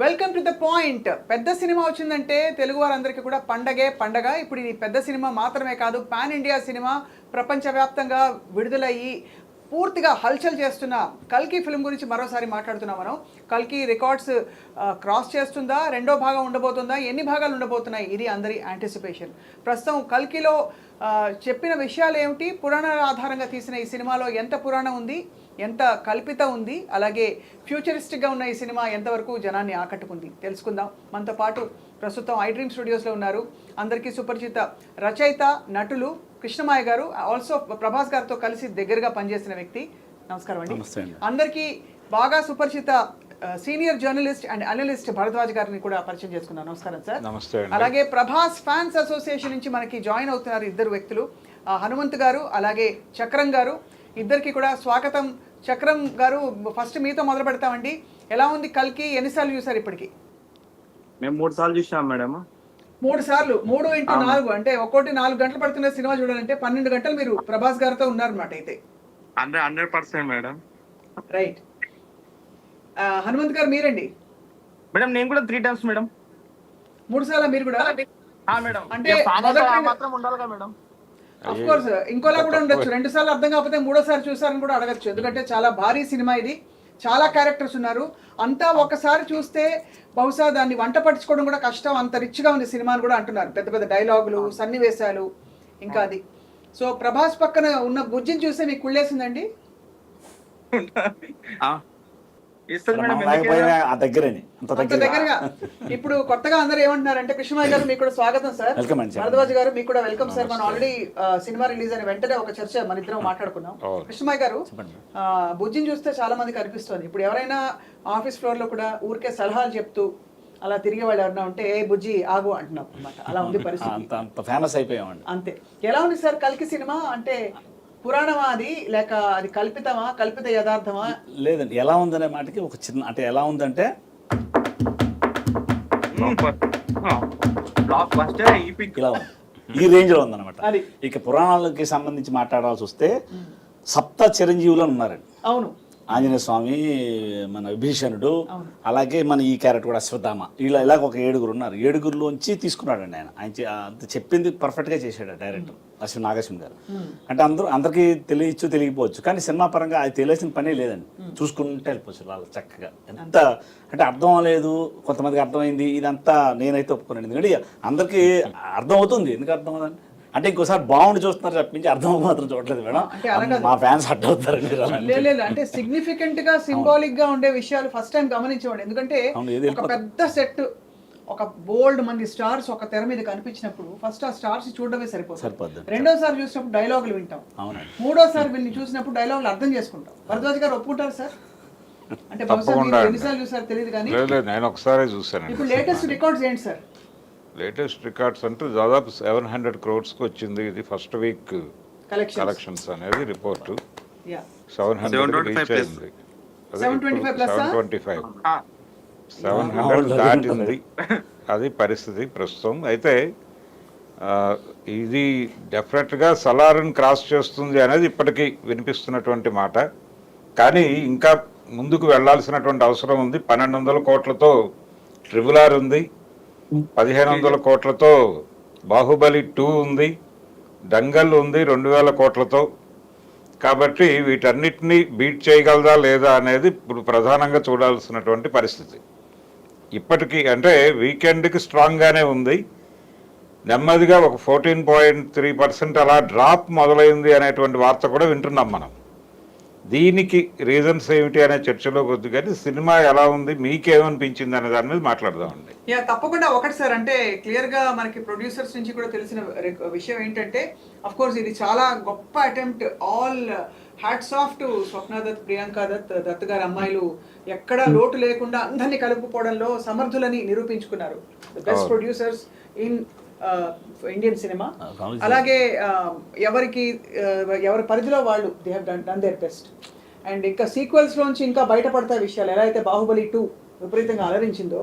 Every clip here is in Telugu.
Welcome to the point. పెద్ద సినిమా వచ్చిందంటే తెలుగు వారందరికీ కూడా పండగ. ఇప్పుడు ఇది పెద్ద సినిమా మాత్రమే కాదు, పాన్ ఇండియా సినిమా. ప్రపంచవ్యాప్తంగా విడుదలయ్యి పూర్తిగా హల్చల్ చేస్తున్న కల్కి ఫిల్మ్ గురించి మరోసారి మాట్లాడుతున్నాం మనం. కల్కి రికార్డ్స్ క్రాస్ చేస్తుందా, రెండో భాగం ఉండబోతుందా, ఎన్ని భాగాలు ఉండబోతున్నాయి, ఇది అందరి యాంటిసిపేషన్. ప్రస్తుతం కల్కిలో చెప్పిన విషయాలు ఏమిటి, పురాణాల ఆధారంగా తీసిన ఈ సినిమాలో ఎంత పురాణం ఉంది, ఎంత కల్పిత ఉంది, అలాగే ఫ్యూచరిస్టిక్గా ఉన్న ఈ సినిమా ఎంతవరకు జనాన్ని ఆకట్టుకుంది తెలుసుకుందాం. మనతో పాటు ప్రస్తుతం ఐ డ్రీమ్ స్టూడియోస్లో ఉన్నారు అందరికీ సుపరిచిత రచయిత, నటులు కృష్ణమాయ గారు, ఆల్సో ప్రభాస్ గారితో కలిసి దగ్గరగా పనిచేసిన వ్యక్తి. నమస్కారం అండి. అందరికీ బాగా సుపరిచిత senior journalist and analyst Bharadwaj గారిని కూడా పరిచయం చేసుకున్నాను. నమస్కారం సార్. నమస్తే. అలాగే ప్రభాస్ ఫ్యాన్స్ అసోసియేషన్ నుంచి మనకి జాయిన్ అవుతున్నారు ఇద్దరు వ్యక్తులు, హనుమంత్ గారు అలాగే చక్రం గారు. ఇద్దరికి కూడా స్వాగతం. చక్రం గారు, ఫస్ట్ మీతో మొదలు పెడతామండి. ఎలా ఉంది కల్కి? ఎన్నిసార్లు చూసారు ఇప్పటికి? మేము 3 సార్లు చూసాం మేడం. 3 సార్లు, 3x4 అంటే ఒక్కోటి 4 గంటలు పడుతున్న సినిమా చూడాలంటే 12 గంటలు మీరు ప్రభాస్ గారితో ఉన్నారన్నమాట. అయితే 100% మేడం. రైట్. హనుమంత్ గారు మీరండి? మేడం నేను కూడా 3 టైమ్స్ మేడం. 3 సార్లు మీరు కూడా? మేడం అంటే మాత్రం ఉండాలిగా మేడం. ఆఫ్ కోర్స్ ఇంకోలా కూడా ఉండొచ్చు. 2 సార్లు అర్థం కాకపోతే 3ఓసారి చూసారని కూడా అడగచ్చు. ఎందుకంటే చాలా భారీ సినిమా ఇది, చాలా క్యారెక్టర్స్ ఉన్నారు. అంతా ఒకసారి చూస్తే బహుశా దాన్ని వంట పట్టించుకోవడం కూడా కష్టం, అంత రిచ్గా ఉంది సినిమా అని కూడా అంటున్నారు. పెద్ద పెద్ద డైలాగులు, సన్నివేశాలు, ఇంకా అది. సో ప్రభాస్ పక్కన ఉన్న బుజ్జిని చూస్తే మీకు కుళ్ళేసిందండి? దగ్గరగా. ఇప్పుడు కొత్తగా అందరూ ఏమంటున్నారంటే, కృష్ణమాయ గారు మీకు కూడా స్వాగతం సార్. భరద్వాజ్ గారు మీకు కూడా వెల్కమ్ సార్. మనం ఆల్రెడీ సినిమా రిలీజ్ అయిన వెంటనే ఒక చర్చ మన ఇద్దరం మాట్లాడుకున్నాం. కృష్ణమాయ గారు, బుజ్జిని చూస్తే చాలా మందికి అనిపిస్తుంది, ఇప్పుడు ఎవరైనా ఆఫీస్ ఫ్లోర్ లో కూడా ఊరికే సలహాలు చెప్తూ అలా తిరిగే వాళ్ళు ఎవరైనా ఉంటే, ఏ బుజ్జి ఆగు అంటున్నాం అనమాట. అలా ఉంది పరిస్థితి. అంతే. ఎలా ఉంది సార్ కల్కి సినిమా? అంటే పురాణమా అది, లేక అది కల్పితమా, కల్పిత యథార్థమా? లేదండి, ఎలా ఉందనే మాటకి ఒక చిన్న, అంటే ఎలా ఉందంటే ఇలా ఉంది, ఈ రేంజ్ లో ఉందన్నమాట. ఇక పురాణాలకి సంబంధించి మాట్లాడాల్సి వస్తే సప్త చిరంజీవులు ఉన్నారండి. అవును. ఆంజనేయ స్వామి, మన విభీషణుడు, అలాగే మన ఈ క్యారెక్టర్ కూడా అశ్వత్థామ, ఇలాగ ఒక 7 ఉన్నారు. 7లోంచి తీసుకున్నాడండి ఆయన చెప్పింది పర్ఫెక్ట్గా చేశాడు డైరెక్టర్ నాగేశ్వర గారు. అంటే అందరికీ తెలియకపోవచ్చు, కానీ సినిమా పరంగా అది తెలియాల్సిన పనే లేదండి. చూసుకుంటే వెళ్ళిపోవచ్చు వాళ్ళు చక్కగా. ఎంత అంటే అర్థం లేదు, కొంతమందికి అర్థమైంది, ఇదంతా నేనైతే ఒప్పుకున్నాను. ఎందుకంటే అందరికీ అర్థం అవుతుంది. ఎందుకు అర్థం అవుతుంది అంటే ఇంకోసారి బాగుండి చూస్తున్నారు తప్పించి అర్థం మాత్రం చూడలేదు మేడం. మా ఫ్యాన్స్ అడ్డ అవుతారండి. అంటే సిగ్నిఫికెంట్ గా, సింబాలిక్ గా ఉండే విషయాలు ఫస్ట్ టైం గమనించండి. ఎందుకంటే ఒక పెద్ద సెట్, ఒక బోల్డ్ మంది స్టార్స్ ఒక తెర మీద కనిపించినప్పుడు ఫస్ట్ ఆ స్టార్స్ చూడడమే సరిపోతుంది. రెండోసారి చూసినప్పుడు డైలాగులు వింటాం, మూడోసారి వీళ్ళని చూసినప్పుడు డైలాగులు అర్థం చేసుకుంటాం. భరద్వాజ్ గారు ఒప్పుకుంటారు సార్? అంటే బహుశా మీరు ఎన్నిసార్లు చూసారు తెలియదు, కానీ నేను ఒకసారి చూసాను. ఇప్పుడు లేటెస్ట్ రికార్డ్స్ ఏంటి సార్? లేటెస్ట్ రికార్డ్స్ అంటే దాదాపు 700 crores వచ్చింది ఇది ఫస్ట్ వీక్ కలెక్షన్స్ అనేది రిపోర్ట్. 700 రీచ్ అయింది. 700 దాటింది, అది పరిస్థితి ప్రస్తుతం. అయితే ఇది డెఫినెట్గా సలార్ని క్రాస్ చేస్తుంది అనేది ఇప్పటికీ వినిపిస్తున్నటువంటి మాట. కానీ ఇంకా ముందుకు వెళ్లాల్సినటువంటి అవసరం ఉంది. 1200 కోట్లతో RRR ఉంది, 1500 కోట్లతో బాహుబలి 2 ఉంది, దంగల్ ఉంది 2000 కోట్లతో. కాబట్టి వీటన్నిటినీ బీట్ చేయగలదా లేదా అనేది ఇప్పుడు ప్రధానంగా చూడాల్సినటువంటి పరిస్థితి. ఇప్పటికీ అంటే వీకెండ్కి స్ట్రాంగ్గానే ఉంది, నెమ్మదిగా ఒక 14.3% అలా డ్రాప్ మొదలైంది అనేటువంటి వార్త కూడా వింటున్నాం మనం. దీనికి రీజన్స్ ఏమిటి అనే చర్చలో కొద్ది, కానీ సినిమా ఎలా ఉంది, మీకేమనిపించింది అనే దాని మీద మాట్లాడదామండి. తప్పకుండా. ఒకటి సార్, అంటే క్లియర్ గా మనకి ప్రొడ్యూసర్స్ నుంచి కూడా తెలిసిన విషయం ఏంటంటే, అఫ్ కోర్స్ ఇది చాలా గొప్ప attempt. All hats off to Swapna Dutt, Priyanka Dutt గారి అమ్మాయిలు ఎక్కడ లోటు లేకుండా అందరినీ కలుపుకోవడంలో సమర్థులని నిరూపించుకున్నారు. Best producers in Indian cinema. అలాగే ఎవరి పరిధిలో వాళ్ళు they have done their best. And ఇంకా సీక్వెల్స్ లోంచి ఇంకా బయటపడతాయి విషయాలు. ఎలా అయితే బాహుబలి 2 విపరీతంగా అలరించిందో,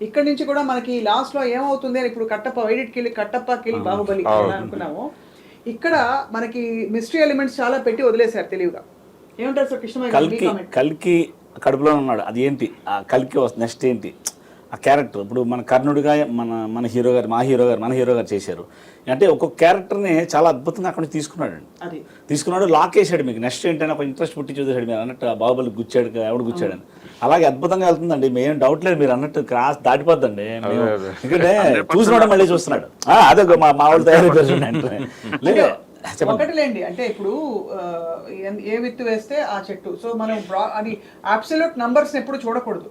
ఇక్కడ నుంచి కూడా మనకి లాస్ట్ లో ఏమవుతుంది అని ఇప్పుడు కట్టప్ప కిల్ బాహుబలి అనుకున్నాము. ఇక్కడ మనకి మిస్టరీ ఎలిమెంట్స్ చాలా పెట్టి వదిలేశారు తెలివిగా. ఏమంటారు సార్ కృష్ణమయ్య గారు, మీ కల్కి comment? కల్కి కడుపులో ఉన్నాడు, అది ఏంటి ఆ కల్కి నెక్స్ట్ ఏంటి ఆ క్యారెక్టర్. ఇప్పుడు మన కర్ణుడిగా మన హీరో గారు మన హీరో గారు చేశారు అంటే ఒక్కొక్క క్యారెక్టర్ని చాలా అద్భుతంగా అక్కడ నుంచి తీసుకున్నాడు అది తీసుకున్నాడు, లాక్ వేసాడు. మీకు నెక్స్ట్ ఏంటంటే ఒక ఇంట్రెస్ట్ పుట్టి చూసాడు మీరు అన్నట్టు ఆ బాహుబలి గుచ్చాడు, ఎవడు గుచ్చాడని. అలాగే అద్భుతంగా వెళ్తుందండి, మేం డౌట్ లేదు మీరు అన్నట్టు క్రాస్ దాటిపోద్దండి. ఎందుకంటే చూసినాడు మళ్ళీ చూస్తున్నాడు. అదే మా వాళ్ళు తయారు చేస్తుండే లేదు ఒకటిలేండి. అంటే ఇప్పుడు ఏ విత్తు వేస్తే ఆ చెట్టు. సో మనం అది అబ్సల్యూట్ నంబర్స్ ఎప్పుడు చూడకూడదు.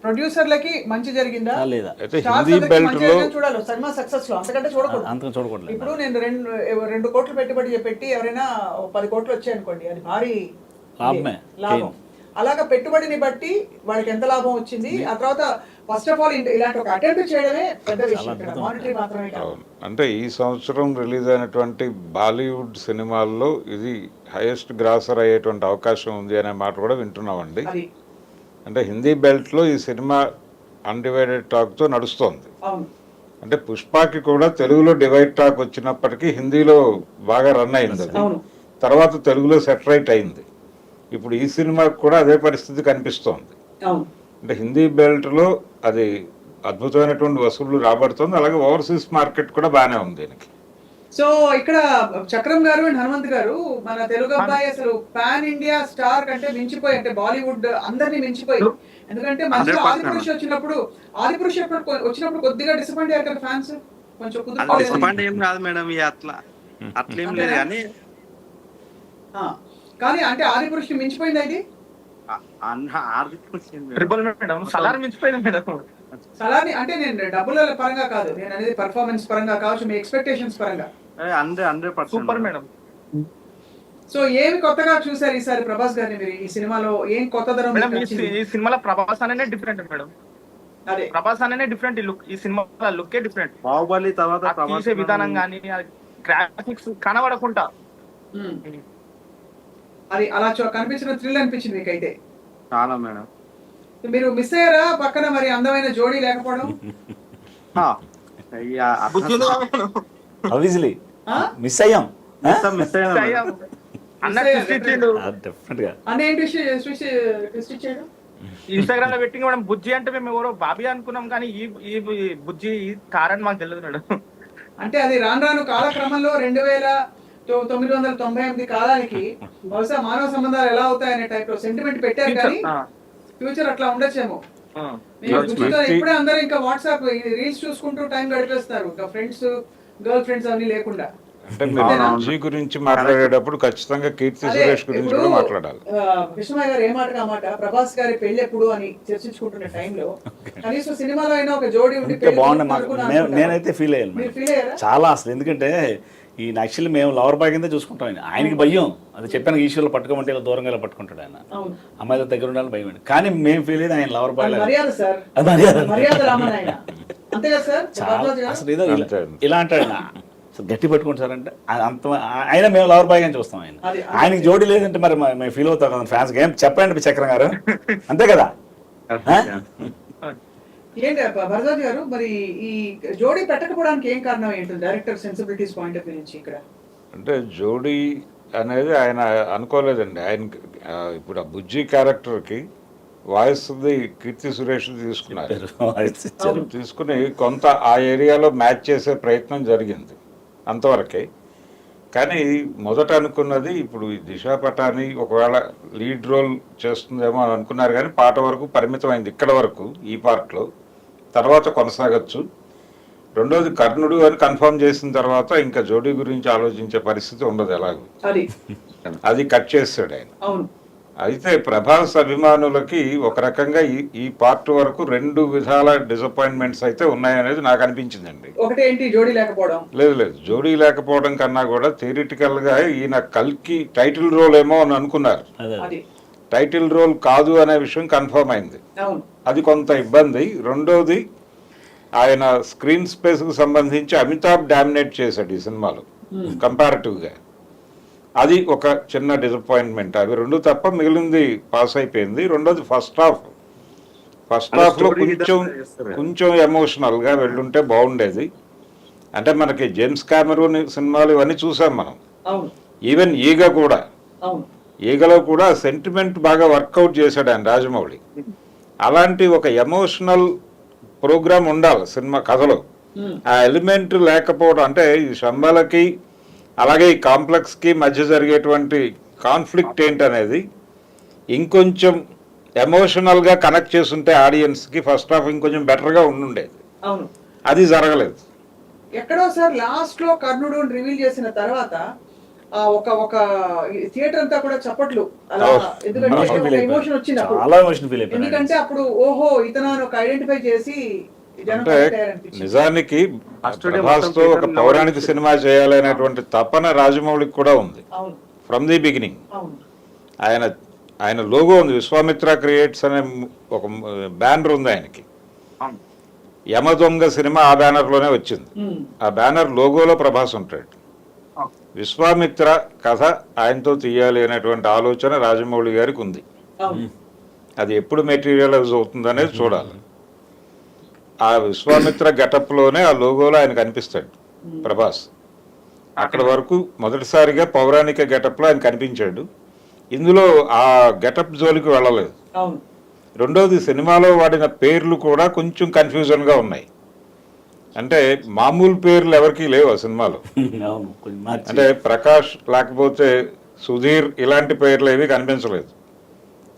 ప్రొడ్యూసర్లకి మంచి జరిగిందా లేదా అయితే స్టార్స్ హిందీ అందరికీ బెల్ట్ మంచి లో జరిగిందని చూడాలి సినిమా సక్సెస్ లో, అంతకంటే చూడకూడదు. అంతగా చూడకూడదు. ఇప్పుడు నేను 2 కోట్లు పెట్టుబడి పెట్టి ఎవరైనా 10 కోట్లు వచ్చాయనుకోండి, అది భారీ లాభమే. లాభం. అలాగా పెట్టుబడిని బట్టి వాళ్ళకి ఎంత లాభం వచ్చింది, ఆ తర్వాత ఫస్ట్ ఆఫ్ ఆల్ ఇలాంటి ఒక అటెంప్ట్ చేయడమే పెద్ద విషయం. మానిటరీ మాత్రమే కాదు. అవును. అంటే ఈ సంవత్సరం రిలీజ్ అయినటువంటి బాలీవుడ్ సినిమాల్లో ఇది హైయెస్ట్ గ్రాసర్ అయ్యేటువంటి అవకాశం ఉంది అనే మాట కూడా వింటున్నామండి. అది అంటే హిందీ బెల్ట్లో ఈ సినిమా అన్డివైడెడ్ టాక్తో నడుస్తోంది. అవును. అంటే పుష్పకి కూడా తెలుగులో డివైడ్ టాక్ వచ్చినప్పటికీ హిందీలో బాగా రన్ అయింది అది. అవును. తర్వాత తెలుగులో సెటరైట్ అయింది. ఇప్పుడు ఈ సినిమాకి కూడా అదే పరిస్థితి కనిపిస్తోంది. అవును. అంటే హిందీ బెల్ట్లో అది అద్భుతమైనటువంటి వసూళ్లు రాబడుతుంది. అలాగే ఓవర్సీస్ మార్కెట్ కూడా బాగానే ఉంది దీనికి. సో ఇక్కడ చక్రం గారు అండ్ హనుమంత్ గారు, మన తెలుగు అబ్బాయి అసలు పాన్ ఇండియా స్టార్ కంటే మించిపోయి, అంటే బాలీవుడ్ అందరినీ మించిపోయి. ఎందుకంటే మధ్యలో 100% ఆదిపురుష్ వచ్చినప్పుడు కొద్దిగా డిసప్పాయింట్ అయ్యారు కదా ఫ్యాన్స్. కొంచెం డిసప్పాయింట్ ఏం కాదు మేడం, అట్లేం లేదు కానీ కానీ అంటే ఆదిపురుష్ మించిపోయింది ఇది. ట్రిపుల్ మేడం సలార్ మించిపోయింది మేడం. సలార్ని అంటే నేను డబ్బుల పరంగా కాదు, నేను అనేది పర్ఫార్మెన్స్ పరంగా కావచ్చు, మీ ఎక్స్పెక్టేషన్స్ పరంగా. 100% సూపర్ మేడం. సో ఏమి కొత్తగా చూసారు ఈసారి ప్రభాస్ గారిని మీరు ఈ సినిమాలో? ఏం కొత్తదనం మేడం మీకు నచ్చింది? ఈ సినిమాలో ప్రభాస్ అనేనే డిఫరెంట్ మేడం. అదే ప్రభాస్ అనేనే డిఫరెంట్. లుక్ ఈ సినిమా లుక్కే డిఫరెంట్. బాహుబలి తర్వాత తీసే విధానం కానీ గ్రాఫిక్స్ కనబడకుండా ఉమ్. అది అలా కనిపించిన థ్రిల్ అనిపించింది మీకైతే? చాలా మేడం. మీరు మిస్ అయ్యారా పక్కన మరి అందమైన జోడీ లేకపోవడం? ఆబ్వియస్లీ ఆ? మిస్ అయ్యాం. మిస్ అయ్యాం. అన్న twist ఇచ్చిండు. డెఫినెట్ గా అన్న ఏంటి ట్విస్ట్ ఇచ్చాడు? ఇన్స్టాగ్రామ్ లో పెట్టి మేడం బుజ్జి అంటే మేము ఎవరో బాబీ అనుకున్నాం కానీ ఈ బుజ్జి ఈ కారణం మాకు తెలియదు మేడం. అంటే అది రాను రాను కాలక్రమంలో 2998 కాలానికి బహుశా మానవ సంబంధాలు ఎలా అవుతాయనే టైప్ లో సెంటిమెంట్ పెట్టారు కానీ ఫ్యూచర్ అట్లా ఉండొచ్చేమో. ఇప్పుడే అందరూ ఇంకా వాట్సాప్ రీల్స్ చూసుకుంటూ టైం గడిపేస్తారు, ఇంకా ఫ్రెండ్స్ గర్ల్ ఫ్రెండ్స్ అవన్నీ లేకుండా. అంటే మీరు బుజ్జి గురించి మాట్లాడేటప్పుడు ఖచ్చితంగా కీర్తి సురేష్ గురించి కూడా మాట్లాడాలి. కృష్ణమయ్య గారు ఏ మాట మాట ప్రభాస్ గారి పెళ్లి ఎప్పుడు అని చర్చించుకుంటున్న టైంలో కనీసం సినిమాలో అయినా ఒక జోడీ ఉండి ఇంకా బాగుండే. నేనైతే ఫీల్ అయ్యాను మీరు మేడం ఫీల్ అయ్యారా? చాలా. అసలు ఎందుకంటే ఈ యాక్చువల్లీ మేము లవర్ బాయ్ కింద చూసుకుంటాం. ఆయనకి భయం, అది చెప్పాను, ఈశ్వర్లో పట్టుకోమంటే ఇలా దూరంగా ఇలా పట్టుకుంటాడు ఆయన, అవును. అమ్మాయిల దగ్గర ఉండాలని భయం. కానీ మేము ఫీల్ అయ్యేది ఆయన లవర్ బాయ్. మర్యాద సార్, అది మర్యాద. మర్యాద రామన్ ఆయన, అంతే కదా సార్? చాలా భరద్వాజ్ గారు? అసలు ఏదో ఇలా అంటాడు ఆయన. అసలు గట్టి పట్టుకుంటారంటే అంత ఆయన మేము లవర్ బాయ్ అని చూస్తాం. ఆయనకి జోడీ లేదంటే మరి మేము ఫీల్ అవుతాం కదా ఫ్యాన్స్. ఏం చెప్పండి చక్రం గారు, అంతే కదా? ఏంటి భరద్వాజ్ గారు, మరి ఈ జోడీ పెట్టకపోవడానికి ఏం కారణం ఏంటి director sensibilities point of view నుంచి ఇక్కడ? అంటే జోడీ అనేది ఆయన అనుకోలేదండి. ఆయన ఇప్పుడు ఆ బుజ్జి క్యారెక్టర్కి వాయిస్ కీర్తి సురేష్ తీసుకున్నారు. తీసుకుని కొంత ఆ ఏరియాలో మ్యాచ్ చేసే ప్రయత్నం జరిగింది అంతవరకే. కానీ మొదట అనుకున్నది ఇప్పుడు ఈ దిశా పటాని ఒకవేళ లీడ్ రోల్ చేస్తుందేమో అని అనుకున్నారు, కానీ పాట వరకు పరిమితమైంది ఇక్కడ వరకు ఈ పార్ట్లో. తర్వాత కొనసాగచ్చు. రెండోది కర్ణుడు అని కన్ఫర్మ్ చేసిన తర్వాత ఇంకా జోడీ గురించి ఆలోచించే పరిస్థితి ఉండదు ఎలాగో. అది కట్ చేస్తాడు ఆయన. అయితే ప్రభాస్ అభిమానులకి ఒక రకంగా ఈ పార్ట్ వరకు 2 విధాల డిసప్పాయింట్మెంట్స్ అయితే ఉన్నాయనేది నాకు అనిపించిందండి. ఒకటి ఏంటి జోడీ లేకపోవడం? లేదు, జోడీ లేకపోవడం కన్నా కూడా థియరిటికల్ గా ఈయన కల్కి టైటిల్ రోల్ ఏమో అని అనుకున్నారు. టైటిల్ రోల్ కాదు అనే విషయం కన్ఫర్మ్ అయింది. అది కొంత ఇబ్బంది. రెండోది ఆయన స్క్రీన్ స్పేస్ కు సంబంధించి అమితాబ్ డామినేట్ చేశాడు ఈ సినిమాలో కంపారిటివ్ గా. అది ఒక చిన్న డిసప్పాయింట్మెంట్. అవి 2 తప్ప మిగిలింది పాస్ అయిపోయింది. రెండోది ఫస్ట్ హాఫ్ లో కొంచెం ఎమోషనల్ గా వెళ్ళుంటే బాగుండేది. అంటే మనకి జేమ్స్ కామెరూన్ సినిమాలు ఇవన్నీ చూసాం మనం. అవును ఈవెన్ ఈగ కూడా, అవును ఈగలో కూడా సెంటిమెంట్ బాగా వర్కౌట్ చేశాడు ఆయన రాజమౌళి. అలాంటి ఒక ఎమోషనల్ ప్రోగ్రామ్ ఉండాలి సినిమా కథలో. ఆ ఎలిమెంట్ లేకపోవడం, అంటే ఈ శంబలకి అలాగే ఈ కాంప్లెక్స్కి మధ్య జరిగేటువంటి కాన్ఫ్లిక్ట్ ఏంటనేది ఇంకొంచెం ఎమోషనల్గా కనెక్ట్ చేస్తుంటే ఆడియన్స్కి ఫస్ట్ హాఫ్ ఇంకొంచెం బెటర్గా ఉండుండేది. అవును అది జరగలేదు. ఎక్కడో సార్ లాస్ట్ లో కర్ణుడు రివీల్ చేసిన తర్వాత ఒక ఒక థియేటర్ అంతా కూడా చప్పట్లు అలా, ఎందుకంటే ఎమోషన్ వచ్చింది అప్పుడు. చాలా ఎమోషన్ ఫీల్ అయిపోయింది. ఎందుకంటే అప్పుడు ఓహో ఇతను ఒక ఐడెంటిఫై చేసి జనం అంటే connect అయ్యారనిపించింది. నిజానికి First day ప్రభాస్తో మొత్తం ఒక Peter పౌరాణిక Nowell సినిమా చేయాలనేటువంటి తపన రాజమౌళికి కూడా ఉంది అవును ఫ్రమ్ ది బిగినింగ్. అవును ఆయన లోగో ఉంది, విశ్వామిత్ర క్రియేట్స్ అనే ఒక బ్యానర్ ఉంది ఆయనకి. అవును. యమదొంగ సినిమా ఆ బ్యానర్లోనే వచ్చింది. ఆ బ్యానర్ లోగోలో ప్రభాస్ ఉంటాడు. అవును. విశ్వామిత్ర కథ ఆయనతో తీయాలి అనేటువంటి ఆలోచన రాజమౌళి గారికి ఉంది. అవును అది ఎప్పుడు మెటీరియలైజ్ అవుతుంది అనేది చూడాలి. ఆ విశ్వామిత్ర గెటప్లోనే ఆ లోగోలో ఆయన కనిపిస్తాడు ప్రభాస్. అక్కడ వరకు మొదటిసారిగా పౌరాణిక గెటప్లో ఆయన కనిపించాడు. ఇందులో ఆ గెటప్ జోలికి వెళ్ళలేదు. అవును రెండోది, సినిమాలో వాడిన పేర్లు కూడా కొంచెం కన్ఫ్యూజన్గా ఉన్నాయి. అంటే మామూలు పేర్లు ఎవరికీ లేవు ఆ సినిమాలో. అవును, కొంచెం మార్చి. అంటే ప్రకాష్ లేకపోతే సుధీర్ ఇలాంటి పేర్లు ఏవి కనిపించలేదు.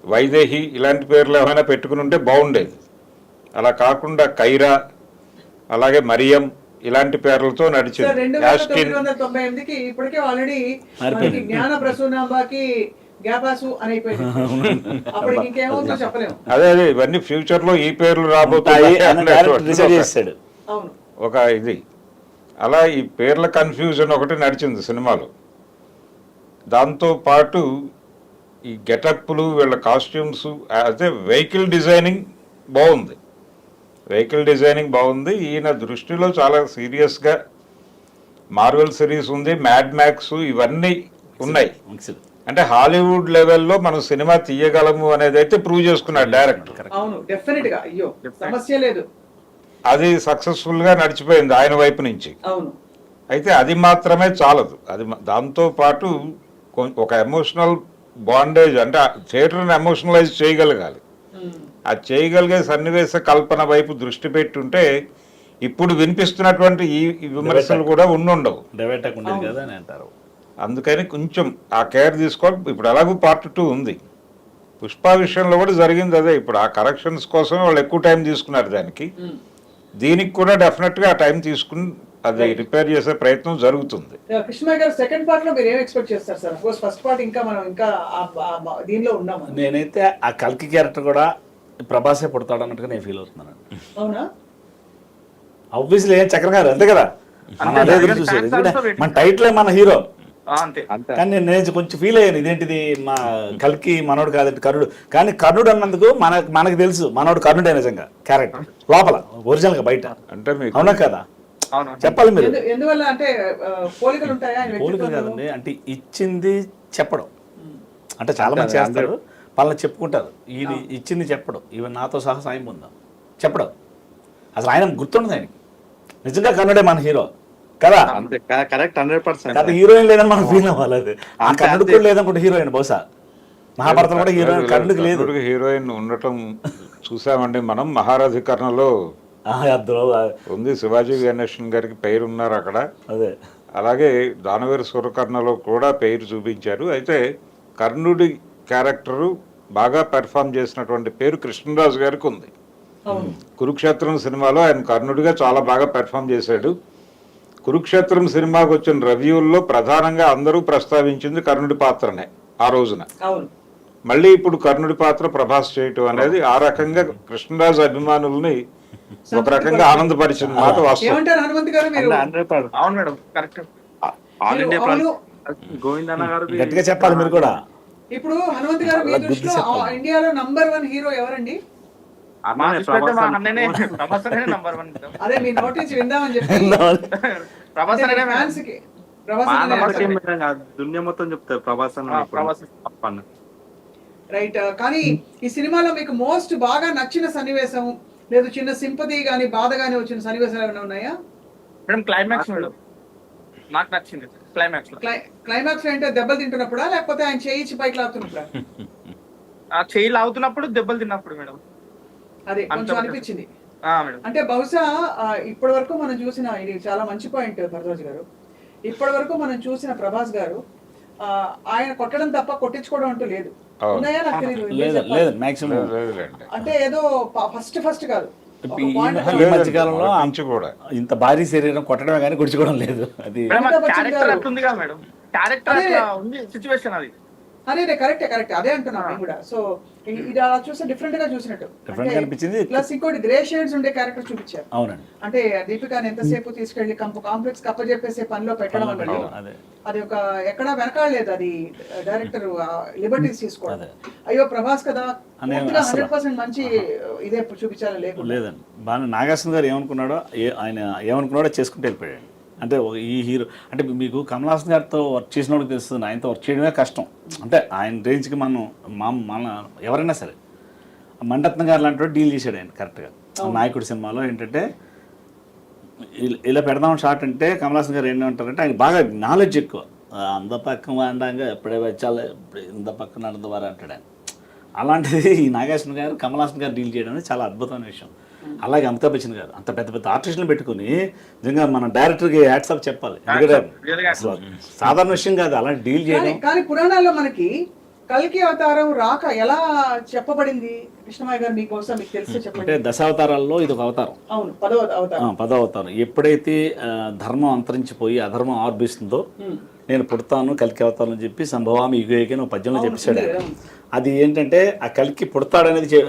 వైదేహి ఇలాంటి పేర్లు ఏమైనా పెట్టుకుని ఉంటే బాగుండేది. అలా కాకుండా కైరా, అలాగే మరియం ఇలాంటి పేర్లతో సార్ నడిచింది. 2998కి ఇప్పటికే ఆల్రెడీ మనకి జ్ఞాన ప్రసూనాంబాకి గ్యాపాసు అని అయిపోయింది. అప్పటికి ఇంకేమవుతుందో చెప్పలేము. అదే ఇవన్నీ ఫ్యూచర్ లో ఈ పేర్లు ఉంటాయి రాబోతాయి అని డైరెక్ట్ డిసైడ్ చేస్తాడు. అవును ఒక ఇది. అలా ఈ పేర్ల కన్ఫ్యూజన్ ఒకటి నడిచింది సినిమాలో. దాంతో పాటు ఈ గెటప్లు, వీళ్ళ కాస్ట్యూమ్స్, అదే వెహికల్ డిజైనింగ్ బాగుంది. ఈయన దృష్టిలో చాలా సీరియస్గా మార్వెల్ సిరీస్ ఉంది, మ్యాడ్ మ్యాక్స్ ఇవన్నీ ఉన్నాయి. అంటే హాలీవుడ్ లెవెల్లో మనం సినిమా తీయగలము అనేది అయితే ప్రూవ్ చేసుకున్నాడు డైరెక్టర్. అవును డెఫినెట్ గా, అయ్యో సమస్య లేదు. అది సక్సెస్ఫుల్ గా నడిచిపోయింది ఆయన వైపు నుంచి. అవును అయితే అది మాత్రమే చాలదు. దాంతో పాటు ఒక ఎమోషనల్ బాండేజ్, అంటే థియేటర్ని ఎమోషనలైజ్ చేయగలగాలి. ఆ చేయగలిగే సన్నివేశ కల్పన వైపు దృష్టి పెట్టుంటే ఇప్పుడు వినిపిస్తున్నటువంటి ఈ విమర్శలు కూడా ఉండవు. డైవర్ట్ ఉండేది కదా అని అంటారు. అందుకని కొంచెం ఆ కేర్ తీసుకోవాలి. ఇప్పుడు ఎలాగో పార్ట్ 2 ఉంది. పుష్ప విషయంలో కూడా జరిగింది అదే. ఇప్పుడు ఆ కరెక్షన్స్ కోసం వాళ్ళు ఎక్కువ టైం తీసుకున్నారు దానికి. దీనికి కూడా డెఫినెట్గా ఆ టైం తీసుకుని అది రిపేర్ చేసే ప్రయత్నం జరుగుతుంది. కృష్ణ గారు సెకండ్ పార్ట్ లో మీరు ఏం ఎక్స్పెక్ట్ చేస్తారు సార్? ఫస్ట్ పార్ట్ ఇంకా మనం ఇంకా దీనిలో ఉన్నాము. నేనైతే ఆ కల్కి క్యారెక్టర్ కూడా ప్రభాసే పుడతాడు అన్నట్టుగా నేను ఫీల్ అవుతున్నాను. అవునా? ఆబ్వియస్లీ ఏం చక్ర గారు అంతే కదా, మనం అదే ఎదురు చూసేది. ఎందుకంటే మన టైటిల్ మన హీరో. అంతే. కానీ నేను కొంచెం ఫీల్ అయ్యాను, ఇదేంటిది మా కల్కి మనోడు కాదంటే కర్ణుడు. కానీ కర్ణుడు అన్నందుకు మనకు తెలుసు మనోడు కర్ణుడే నిజంగా క్యారెక్టర్ లోపల, ఒరిజినల్ గా బయట. అంటే మీకు అవునా కదా అవును. చెప్పాలి మీరు. ఎందువల్ల అంటే పోలికలు ఉంటాయా? పోలికలు కాదండి, అంటే ఇచ్చింది చెప్పడం. అంటే చాలా మంది చేస్తారు, వాళ్ళని చెప్పుకుంటారు. ఈయన ఇచ్చింది చెప్పడం, ఈవెన్ నాతో సహా సాయం పొందాం చెప్పడం. అసలు ఆయన గుర్తుండదు ఆయనకి. నిజంగా కర్ణుడే మన హీరో కదా. అంతే కరెక్ట్ 100%. కదా, హీరోయిన్ లేదని మనం ఫీల్ అవ్వాలి. అది ఆ కర్ణుడు కూడా లేదనుకుంటే హీరోయిన్ బహుశా మహాభారతం కూడా హీరోయిన్ కర్ణుడికి లేదు. హీరోయిన్ ఉండటం చూసామండి మనం. మహారాధికరణలో ఉంది, శివాజీ గణేషన్ గారికి పేరు ఉన్నారు అక్కడ. అదే అలాగే దానవీర సూరకర్ణలో కూడా పేరు చూపించారు. అయితే కర్ణుడి క్యారెక్టరు బాగా పెర్ఫామ్ చేసినటువంటి పేరు కృష్ణరాజు గారికి ఉంది. కురుక్షేత్రం సినిమాలో ఆయన కర్ణుడిగా చాలా బాగా పెర్ఫామ్ చేశాడు. కురుక్షేత్రం సినిమాకి వచ్చిన రివ్యూల్లో ప్రధానంగా అందరూ ప్రస్తావించింది కర్ణుడి పాత్రనే ఆ రోజున. మళ్ళీ ఇప్పుడు కర్ణుడి పాత్ర ప్రభాస్ చేయటం అనేది ఆ రకంగా కృష్ణరాజు అభిమానుల్ని ఒక రకంగా ఆనందపరిచిన మాట వాస్తవం. అవును madam, correct. All India Govindanna గారు గట్టిగా చెప్పాలి మీరు కూడా. ఇప్పుడు హనుమంత్ గారు మీ దృష్టిలో ఇండియాలో నంబర్ 1 హీరో ఎవరండి? అదే మీ నోటీస్ విందామని చెప్పి దునియా మొత్తం చెప్తారు ప్రభాస్ అన్న. రైట్. కానీ ఈ సినిమాలో మీకు మోస్ట్ బాగా నచ్చిన సన్నివేశం లేదు, చిన్న సింపతి గానీ బాధ గానీ వచ్చిన సన్నివేశాలు ఏమైనా ఉన్నాయా? మేడం క్లైమాక్స్ మేడం నాకు నచ్చింది క్లైమాక్స్ లో. క్లైమాక్స్ అంటే దెబ్బలు తింటున్నప్పుడా లేకపోతే ఆయన చేయించి పైకి లాగుతున్నప్పుడా? ఆ చేయి లాగుతున్నప్పుడు దెబ్బలు తిన్నప్పుడు మేడం. అదే కొంచెం అంత అనిపించింది. మేడం అంటే బహుశా ఇప్పటి వరకు మనం చూసిన, ఇది చాలా మంచి పాయింట్ భరద్వాజ్ గారు, ఇప్పటి వరకు మనం చూసిన ప్రభాస్ గారు ఆయన కొట్టడం తప్ప కొట్టించుకోవడం అంటూ లేదు. అవును. ఉన్నాయా నాకు తెలియదు. లేదు లేదు మ్యాక్సిమం లేదులేండి. అంటే ఏదో ఫస్ట్ కాదు, ఒక ఈ point ఈ మధ్యకాలంలో నుంచి కూడా ఇంత భారీ శరీరం కొట్టడమే కానీ గుడిచుకోవడం లేదు. అది మేడం అమితాబ్ బచ్చన్ క్యారెక్టర్ గారు- అట్లుందిగా మేడం, క్యారెక్టర్ అదే. అట్లా ఉంది సిచ్యువేషన్ అది. అదే కరెక్ట్ అదే అంటున్నాను నేను కూడా. సో ఇది అలా చూస్తే డిఫరెంట్ గా చూసినట్టు Different గా అనిపించింది. ప్లస్ ఇంకోటి గ్రే షేడ్స్ ఉండే క్యారెక్టర్ చూపించారు. అవునండి. అంటే దీపికాని ఎంతసేపు తీసుకెళ్లి కాంప్లెక్స్ కప్పజెప్పేసే పనిలో పెట్టడం అన్నది అదే అది ఒక ఎక్కడా వెనకాడలేదు. అది డైరెక్టర్ లిబర్టీస్ తీసుకోవడం. అదే. అయ్యో ప్రభాస్ కదా అనే పూర్తిగా అసలు. 100% మంచి ఇదే చూపించాలి లేకుండా. లేదండి. బాగా నాగార్జున గారు ఏమనుకున్నాడో ఆయన ఏమనుకున్నాడో చేసుకుంటూ వెళ్ళిపోయాడు. అంటే ఈ హీరో అంటే మీకు కమల్ హాసన్ గారితో వర్క్ చేసినోడికి తెలుస్తుంది, ఆయనతో వర్క్ చేయడమే కష్టం. అంటే ఆయన రేంజ్కి మన ఎవరైనా సరే మండత్న గారు లాంటి డీల్ చేశాడు ఆయన కరెక్ట్గా. నాయకుడి సినిమాలో ఏంటంటే ఇలా పెడదాం షార్ట్ అంటే కమల్ హాసన్ గారు ఏంటంటారంటే ఆయన బాగా నాలెడ్జ్ ఎక్కువ. అంద పక్కన వాడంగా ఎప్పుడే వచ్చాలి ఇప్పుడు ఇంత పక్కన నడదవారు అంటాడు ఆయన. అలాంటిది ఈ నాగార్జున గారు కమల్ హాసన్ గారు డీల్ చేయడం అనేది చాలా అద్భుతమైన విషయం. అలాగే అమితాబ్ బచ్చన్ గారు అంత పెద్ద పెద్ద ఆర్టిస్టులు పెట్టుకుని నిజంగా మన డైరెక్టర్కి హ్యాట్సాప్ చెప్పాలి. ఎందుకంటే అసలు సాధారణ విషయం కాదు అలాంటి డీల్ చేయడం. కానీ పురాణాల్లో మనకి కల్కి అవతారం రాక ఎలా చెప్పబడింది కృష్ణమయ్య గారు, మీకోసం మీకు తెలిస్తే అంటే చెప్పండి. దశావతారాల్లో ఇది ఒక అవతారం. అవును, 10వ అవతారం. 10వ అవతారం. ఎప్పుడైతే ధర్మం అంతరించిపోయి అధర్మం ఆర్భిస్తుందో నేను పుడతాను కల్కి అవతారం అని చెప్పి సంభవామి యుగేకి ఒక పద్యంలో చెప్పేశాడు. అది ఏంటంటే ఆ కల్కి పుడతాడనేది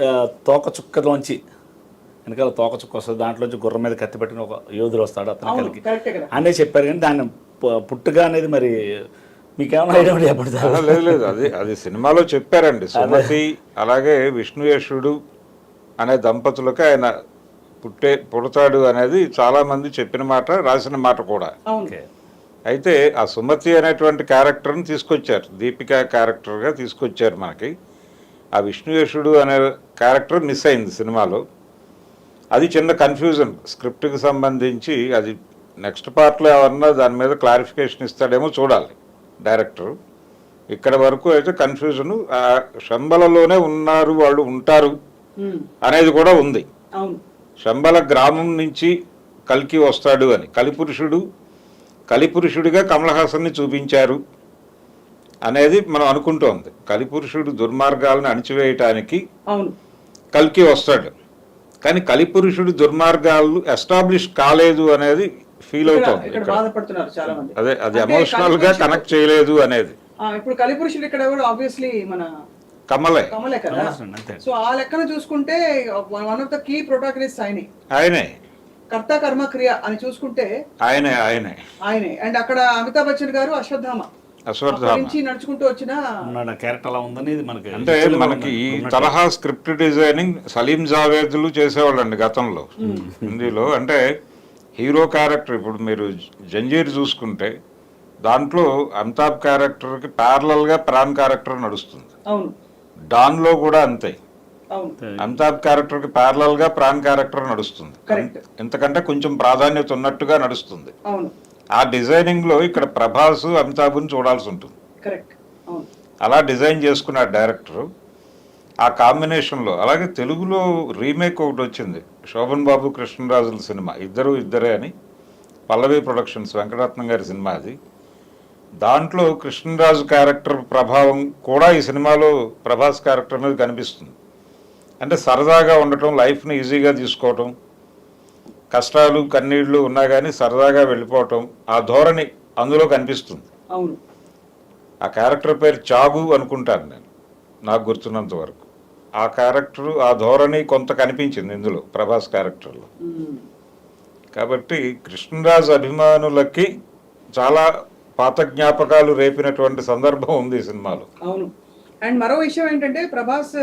తోక చుక్కలోంచి వెనకాల తోక చుక్క వస్తుంది, దాంట్లోంచి గుర్రం మీద కత్తి పెట్టిన ఒక యోధుడు వస్తాడు అతను కలిగి అనే చెప్పారు. కానీ దాన్ని పుట్టుగా అనేది మరి మీకేమైనా ఐడియా చెప్పడతారు? లేదు అది సినిమాలో చెప్పారండి. సుమతి అలాగే విష్ణుయేషుడు అనే దంపతులకు ఆయన పుడతాడు అనేది చాలా మంది చెప్పిన మాట, రాసిన మాట కూడా. అయితే ఆ సుమతి అనేటువంటి క్యారెక్టర్ని తీసుకొచ్చారు, దీపికా క్యారెక్టర్గా తీసుకొచ్చారు మనకి. ఆ విష్ణుయేషుడు అనే క్యారెక్టర్ మిస్ అయింది సినిమాలో. అది చిన్న కన్ఫ్యూజన్ స్క్రిప్ట్కి సంబంధించి. అది నెక్స్ట్ పార్ట్లో ఎవరన్నా దాని మీద క్లారిఫికేషన్ ఇస్తాడేమో చూడాలి డైరెక్టర్. ఇక్కడ వరకు అయితే కన్ఫ్యూజన్. శంబలలోనే ఉన్నారు, వాళ్ళు ఉంటారు అనేది కూడా ఉంది. శంబల గ్రామం నుంచి కల్కి వస్తాడు అని కలిపురుషుడిగా కమల్ హాసన్ని చూపించారు అనేది మనం అనుకుంటోంది. కలిపురుషుడు దుర్మార్గాలను అణిచివేయటానికి కల్కి వస్తాడు, కానీ కలిపురుషుడు దుర్మార్గాలు ఎస్టాబ్లిష్ కాలేదు అనేది ఫీల్ అవుతోంది. అదే అది ఎమోషనల్ గా కనెక్ట్ చేయలేదు అనేది. ఇప్పుడు కలిపురుషుడు ఇక్కడ ఎవరు? ఆబ్వియస్లీ మన కమలే కదా. సో ఆ లెక్కన చూసుకుంటే one of the key protagonist ఆయనే. కర్త కర్మ క్రియ అని చూసుకుంటే ఆయనే. అండ్ అక్కడ అమితాబ్ బచ్చన్ గారు అశ్వత్థామ నుంచి నడుచుకుంటూ వచ్చిన క్యారెక్టర్ అలా ఉందని మనకి. అంటే మనకి ఈ తరహా స్క్రిప్ట్ డిజైనింగ్ సలీం జావేద్లు చేసేవాళ్ళండి గతంలో హిందీలో. అంటే హీరో క్యారెక్టర్ ఇప్పుడు మీరు జంజీర్ చూసుకుంటే దాంట్లో అమితాబ్ క్యారెక్టర్కి ప్యారలల్గా ప్రాణ్ క్యారెక్టర్ నడుస్తుంది. డాన్లో కూడా అంతే, అమితాబ్ క్యారెక్టర్కి ప్యారలల్గా ప్రాణ్ క్యారెక్టర్ నడుస్తుంది. ఎంతకంటే కొంచెం ప్రాధాన్యత ఉన్నట్టుగా నడుస్తుంది. ఆ డిజైనింగ్ లో ఇక్కడ ప్రభాస్ అమితాబ్ని చూడాల్సి ఉంటుంది. అలా డిజైన్ చేసుకున్నాడు డైరెక్టర్ ఆ కాంబినేషన్లో. అలాగే తెలుగులో రీమేక్ ఒకటి వచ్చింది, శోభన్ బాబు కృష్ణరాజుల సినిమా ఇద్దరే అని, పల్లవి ప్రొడక్షన్స్ వెంకటరత్నం గారి సినిమా అది. దాంట్లో కృష్ణరాజు క్యారెక్టర్ ప్రభావం కూడా ఈ సినిమాలో ప్రభాస్ క్యారెక్టర్ అనేది కనిపిస్తుంది. అంటే సరదాగా ఉండటం, లైఫ్ని ఈజీగా తీసుకోవటం, కష్టాలు కన్నీళ్లు ఉన్నా కానీ సరదాగా వెళ్ళిపోవటం, ఆ ధోరణి అందులో కనిపిస్తుంది. ఆ క్యారెక్టర్ పేరు చాగు అనుకుంటాను నేను, నాకు గుర్తున్నంత వరకు. ఆ క్యారెక్టర్ ఆ ధోరణి కొంత కనిపించింది ఇందులో ప్రభాస్ క్యారెక్టర్లో. కాబట్టి కృష్ణరాజు అభిమానులకి చాలా పాత జ్ఞాపకాలు రేపినటువంటి సందర్భం ఉంది ఈ సినిమాలో. అవును. అండ్ మరో విషయం ఏంటంటే ప్రభాస్